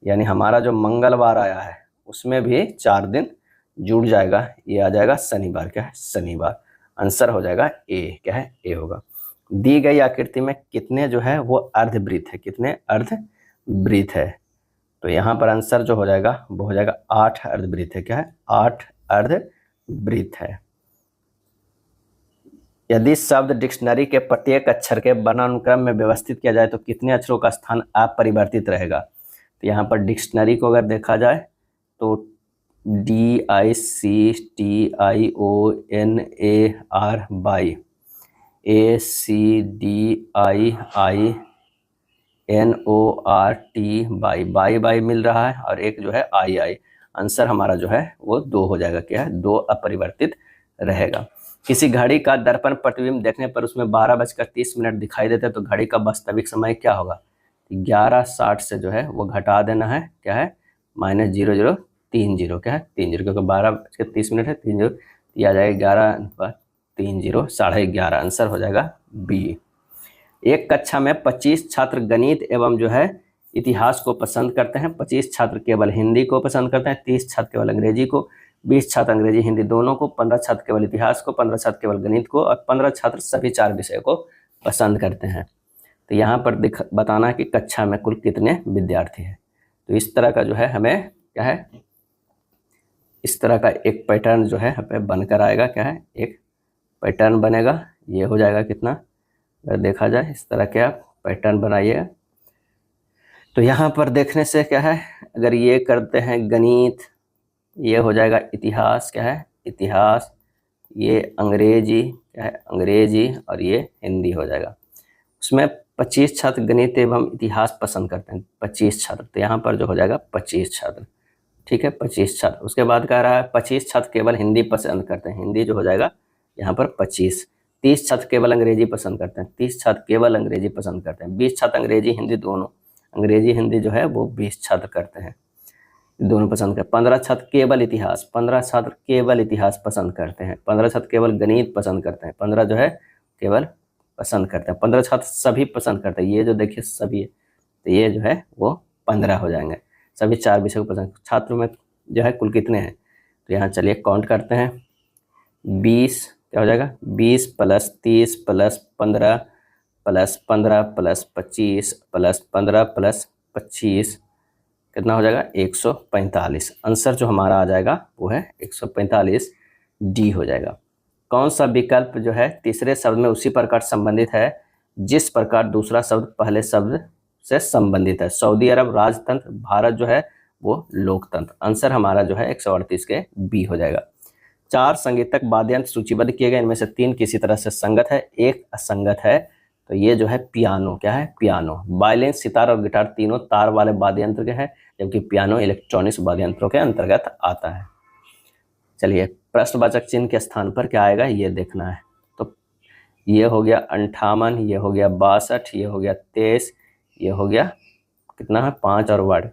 यानी हमारा जो मंगलवार आया है उसमें भी 4 दिन जुड़ जाएगा, ये आ जाएगा शनिवार। क्या है शनिवार। आंसर हो जाएगा ए। क्या है ए होगा। दी गई आकृति में कितने जो है वो अर्धवृत्त है? कितने अर्धवृत्त है? तो यहाँ पर आंसर जो हो जाएगा वो हो जाएगा 8 अर्धवृत्त है। क्या है 8 अर्धवृत्त है। यदि शब्द डिक्शनरी के प्रत्येक अक्षर के वर्णानुक्रम में व्यवस्थित किया जाए तो कितने अक्षरों का स्थान अपरिवर्तित रहेगा? तो यहाँ पर डिक्शनरी को अगर देखा जाए तो DICTIONAR बाई ACDIINORT बाई मिल रहा है, और एक जो है आई। आंसर हमारा जो है वो 2 हो जाएगा। क्या है 2 अपरिवर्तित रहेगा। किसी घड़ी का दर्पण प्रतिबिंब देखने पर उसमें 12:30 दिखाई देता है तो घड़ी का वास्तविक समय क्या होगा? 11:60 से जो है वो घटा देना है। क्या है -0030। क्या है 30, क्योंकि 12:30 है, 30 आ जाएगा 11/30 11:30। आंसर हो जाएगा बी। एक कक्षा में 25 छात्र गणित एवं जो है इतिहास को पसंद करते हैं, 25 छात्र केवल हिंदी को पसंद करते हैं, 30 छात्र केवल अंग्रेजी को, 20 छात्र अंग्रेजी हिंदी दोनों को, 15 छात्र केवल इतिहास को, 15 छात्र केवल गणित को, और 15 छात्र सभी 4 विषय को पसंद करते हैं। तो यहाँ पर बताना है कि कक्षा में कुल कितने विद्यार्थी हैं। तो इस तरह का जो है हमें क्या है, इस तरह का एक पैटर्न जो है हमें बनकर आएगा। क्या है एक पैटर्न बनेगा, ये हो जाएगा कितना, अगर देखा जाए इस तरह के आप पैटर्न बनाइएगा। तो यहाँ पर देखने से क्या है, अगर ये करते हैं गणित, ये हो जाएगा इतिहास, क्या है इतिहास, ये अंग्रेजी, क्या है अंग्रेजी, और ये हिंदी हो जाएगा। उसमें 25 छात्र गणित एवं इतिहास पसंद करते हैं, 25 छात्र, तो यहाँ पर जो हो जाएगा 25 छात्र, ठीक है 25 छात्र। उसके बाद कह रहा है 25 छात्र केवल हिंदी पसंद करते हैं, हिंदी जो हो जाएगा यहाँ पर 25। 30 छात्र केवल अंग्रेजी पसंद करते हैं, 30 छात्र केवल अंग्रेजी पसंद करते हैं। 20 छात्र अंग्रेजी हिंदी दोनों, अंग्रेजी हिंदी जो है वो 20 छात्र करते हैं, दोनों पसंद करते हैं। 15 छात्र केवल इतिहास, 15 छात्र केवल इतिहास पसंद करते हैं। 15 छात्र केवल गणित पसंद करते हैं, 15 जो है केवल पसंद करते हैं। 15 छात्र सभी पसंद करते हैं, ये जो देखिए सभी है, तो ये जो है वो 15 हो जाएंगे, सभी 4 विषय को पसंद। छात्रों में जो है कुल कितने हैं, तो यहाँ चलिए काउंट करते हैं। 20 क्या हो जाएगा, 20 plus 30 plus 15 plus 15 plus 25 plus 15 plus 25 कितना हो जाएगा 145। आंसर जो हमारा आ जाएगा वो है 145, डी हो जाएगा। कौन सा विकल्प जो है तीसरे शब्द में उसी प्रकार संबंधित है जिस प्रकार दूसरा शब्द पहले शब्द से संबंधित है। सऊदी अरब राजतंत्र, भारत जो है वो लोकतंत्र। आंसर हमारा जो है 138 के बी हो जाएगा। 4 संगीतक वाद्ययंत्र सूचीबद्ध किए गए, इनमें से 3 किसी तरह से संगत है, एक असंगत है, तो ये जो है पियानो, क्या है पियानो। वायलिन, सितार और गिटार तीनों तार वाले वाद्ययंत्र के हैं, जबकि पियानो इलेक्ट्रॉनिक्स वाद्ययंत्रों के अंतर्गत आता है। चलिए प्रश्नवाचक चिन्ह के स्थान पर क्या आएगा ये देखना है। तो ये हो गया 58, ये हो गया 62, ये हो गया 23, ये हो गया कितना है 5 और वर्ड।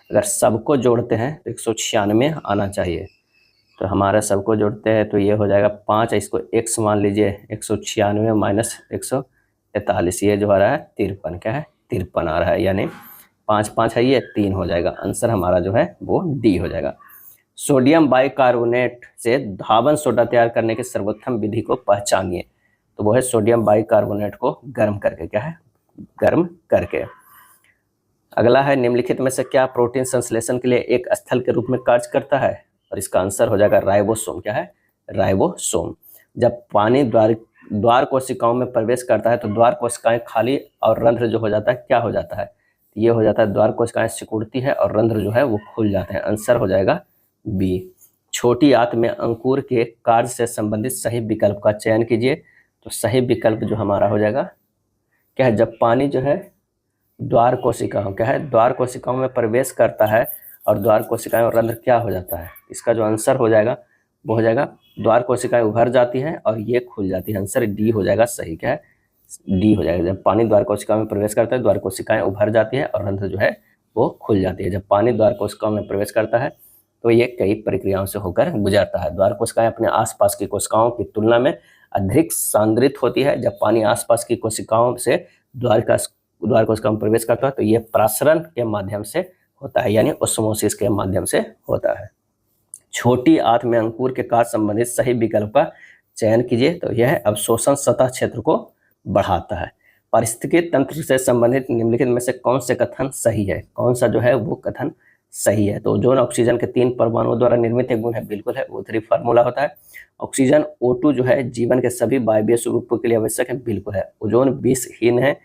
अगर सबको जोड़ते हैं तो 196 आना चाहिए, तो हमारा सबको जोड़ते हैं तो ये हो जाएगा 5, इसको x मान लीजिए, 196 माइनस 143, ये जो आ रहा है 53, क्या है 53 आ रहा है, यानी 5 5 है, ये 3 हो जाएगा। आंसर हमारा जो है वो डी हो जाएगा। सोडियम बाइकार्बोनेट से धावन सोडा तैयार करने की सर्वोत्तम विधि को पहचानिए, तो वो है सोडियम बाइकार्बोनेट को गर्म करके, क्या है गर्म करके। अगला है निम्नलिखित में से क्या प्रोटीन संश्लेषण के लिए एक स्थल के रूप में कार्य करता है, और इसका आंसर हो जाएगा राइबोसोम, क्या है राइबोसोम। जब पानी द्वार कोशिकाओं में प्रवेश करता है तो द्वार कोशिकाएं खाली और रंध्र जो हो जाता है क्या हो जाता है, ये हो जाता है द्वार कोशिकाएं सिकुड़ती है और रंध्र जो है वो खुल जाते हैं। आंसर हो जाएगा बी। छोटी आंत में अंकुर के कार्य से संबंधित सही विकल्प का चयन कीजिए, तो सही विकल्प जो हमारा हो जाएगा क्या है, जब पानी जो है द्वार कोशिकाओं, क्या है द्वार कोशिकाओं में प्रवेश करता है और द्वार कोशिकाएं और रंध्र क्या हो जाता है, इसका जो आंसर हो जाएगा वो हो जाएगा द्वार कोशिकाएं उभर जाती हैं और ये खुल जाती है। आंसर डी हो जाएगा सही, क्या है डी हो जाएगा। जब पानी द्वार कोशिकाओं में प्रवेश करता है द्वार कोशिकाएं उभर जाती है और रंध्र जो है वो खुल जाती है। जब पानी द्वार कोशिकाओं में प्रवेश करता है तो ये कई प्रक्रियाओं से होकर गुजरता है। द्वार कोशिकाएं अपने आसपास की कोशिकाओं की तुलना में अधिक सांद्रित होती है। जब पानी आसपास की कोशिकाओं से द्वार कोशिकाओं में प्रवेश करता है तो ये प्रासरण के माध्यम से होता है, यानी ओस्मोसिस के माध्यम से होता है। छोटी आंत में अंकुर के कार्य संबंधित सही विकल्प का चयन कीजिए, तो यह अवशोषण सतह क्षेत्र को बढ़ाता है। पारिस्थितिकी तंत्र से संबंधित निम्नलिखित में से कौन से कथन सही है, कौन सा जो है वो कथन सही है। तो ओजोन ऑक्सीजन के 3 परमाणुओं द्वारा निर्मित एक गुण है, बिल्कुल है, O3 फार्मूला होता है। ऑक्सीजन O2 जो है जीवन के सभी वायवीय स्वरूपों के लिए आवश्यक है, बिल्कुल है। ओजोन विषहीन है,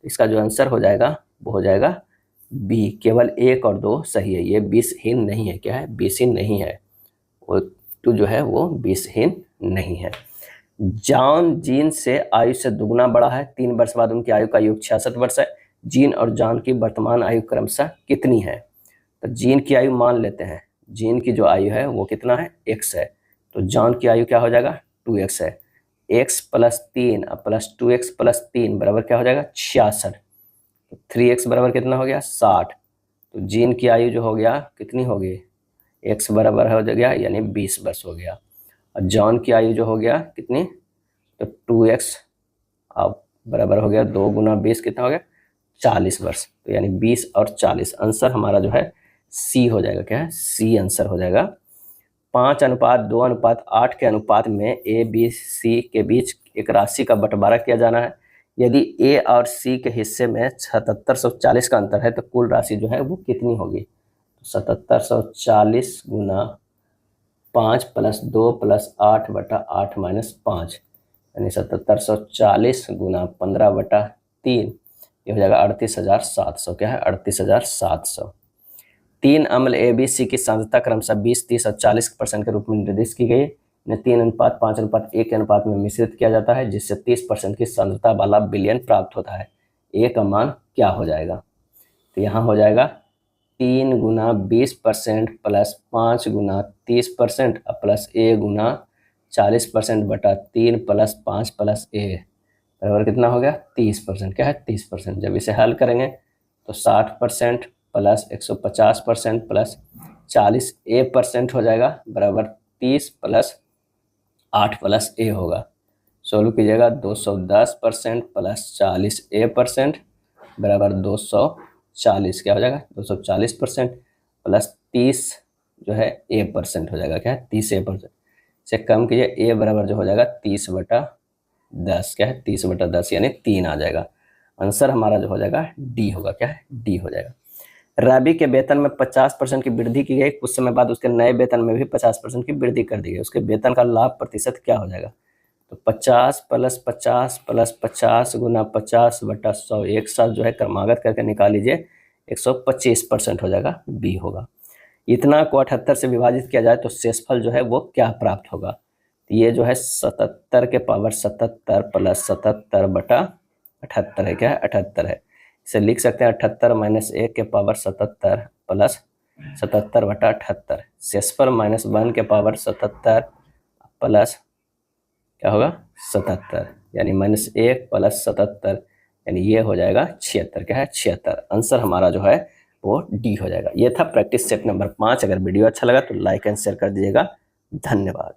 इसका जो आंसर हो जाएगा वो हो जाएगा बी। केवल 1 और 2 सही है, ये विषहीन नहीं है, क्या है विषहीन नहीं है, O2 जो है वो विषहीन नहीं है। जॉन जीन से आयु से दुगुना बड़ा है, 3 वर्ष बाद उनकी आयु का योग 66 वर्ष है। जीन और जॉन की वर्तमान आयु क्रमशः कितनी है, तो जीन की आयु मान लेते हैं, जीन की जो आयु है वो कितना है x है, तो जॉन की आयु क्या हो जाएगा 2x है। x plus 3 plus 2x plus 3 बराबर क्या हो जाएगा 66, तो 3x बराबर कितना हो गया 60, तो जीन की आयु जो हो गया कितनी होगी x बराबर हो गया यानी 20 वर्ष हो गया, और जॉन की आयु जो हो गया कितनी, तो 2x अब बराबर हो गया 2 गुना 20 कितना हो गया 40 वर्ष, तो यानी 20 और 40। आंसर हमारा जो है सी हो जाएगा, क्या है सी आंसर हो जाएगा। 5:2:8 के अनुपात में ए बी सी के बीच एक राशि का बंटवारा किया जाना है। यदि ए और सी के हिस्से में 7740 का अंतर है तो कुल राशि जो है वो कितनी होगी, 7740 गुना 5 प्लस 2 प्लस 8/8 माइनस 5, यानी 7740 गुना 15/3, ये हो जाएगा 38,700। क्या है? 38,700। 3 अम्ल ABC की सांद्रता क्रमशः 20, 30 और 40% के रूप में निर्दिष्ट की गई। इन्हें 3:5:1 के अनुपात में मिश्रित किया जाता है, जिससे 30% की सांद्रता वाला विलयन प्राप्त होता है। ए का मान क्या हो जाएगा? तो यहाँ हो जाएगा 3 गुना 20% प्लस 5 गुना 30% प्लस A गुना 40% बटा 3 प्लस 5 प्लस A बराबर कितना हो गया? 30%। क्या है? 30%। जब इसे हल करेंगे तो 60% प्लस 150% प्लस 40A% हो जाएगा बराबर 30 प्लस 8 प्लस A होगा। सोल्व कीजिएगा 210% प्लस 40A% बराबर 240। क्या हो जाएगा? 240% प्लस 30 जो है A% हो जाएगा। क्या है? 30A%। से कम कीजिए, A बराबर जो हो जाएगा 30/10। क्या है? 30/10 यानी 3 आ जाएगा। आंसर हमारा जो हो जाएगा डी होगा। क्या है? डी हो जाएगा। रवि के वेतन में 50% की वृद्धि की गई। कुछ समय बाद उसके नए वेतन में भी 50% की वृद्धि कर दी गई। उसके वेतन का लाभ प्रतिशत क्या हो जाएगा? तो 50 प्लस 50 प्लस 50 गुना 50/100, एक साथ जो है क्रमागत करके निकाल लीजिए, 125% हो जाएगा। बी होगा। इतना को 78 से विभाजित किया जाए तो शेषफल जो है वो क्या प्राप्त होगा? तो ये जो है 77 के पावर 77 प्लस 77/78 है। क्या है? 78 है। इसे लिख सकते हैं 78 माइनस 1 के पावर 77 प्लस 77/78। शेषफल -1 के पावर 77 प्लस क्या होगा? 77 यानी -1 प्लस 77 यानी ये हो जाएगा 76। क्या है? 76। आंसर हमारा जो है वो डी हो जाएगा। ये था प्रैक्टिस सेट नंबर 5। अगर वीडियो अच्छा लगा तो लाइक एंड शेयर कर दीजिएगा। धन्यवाद।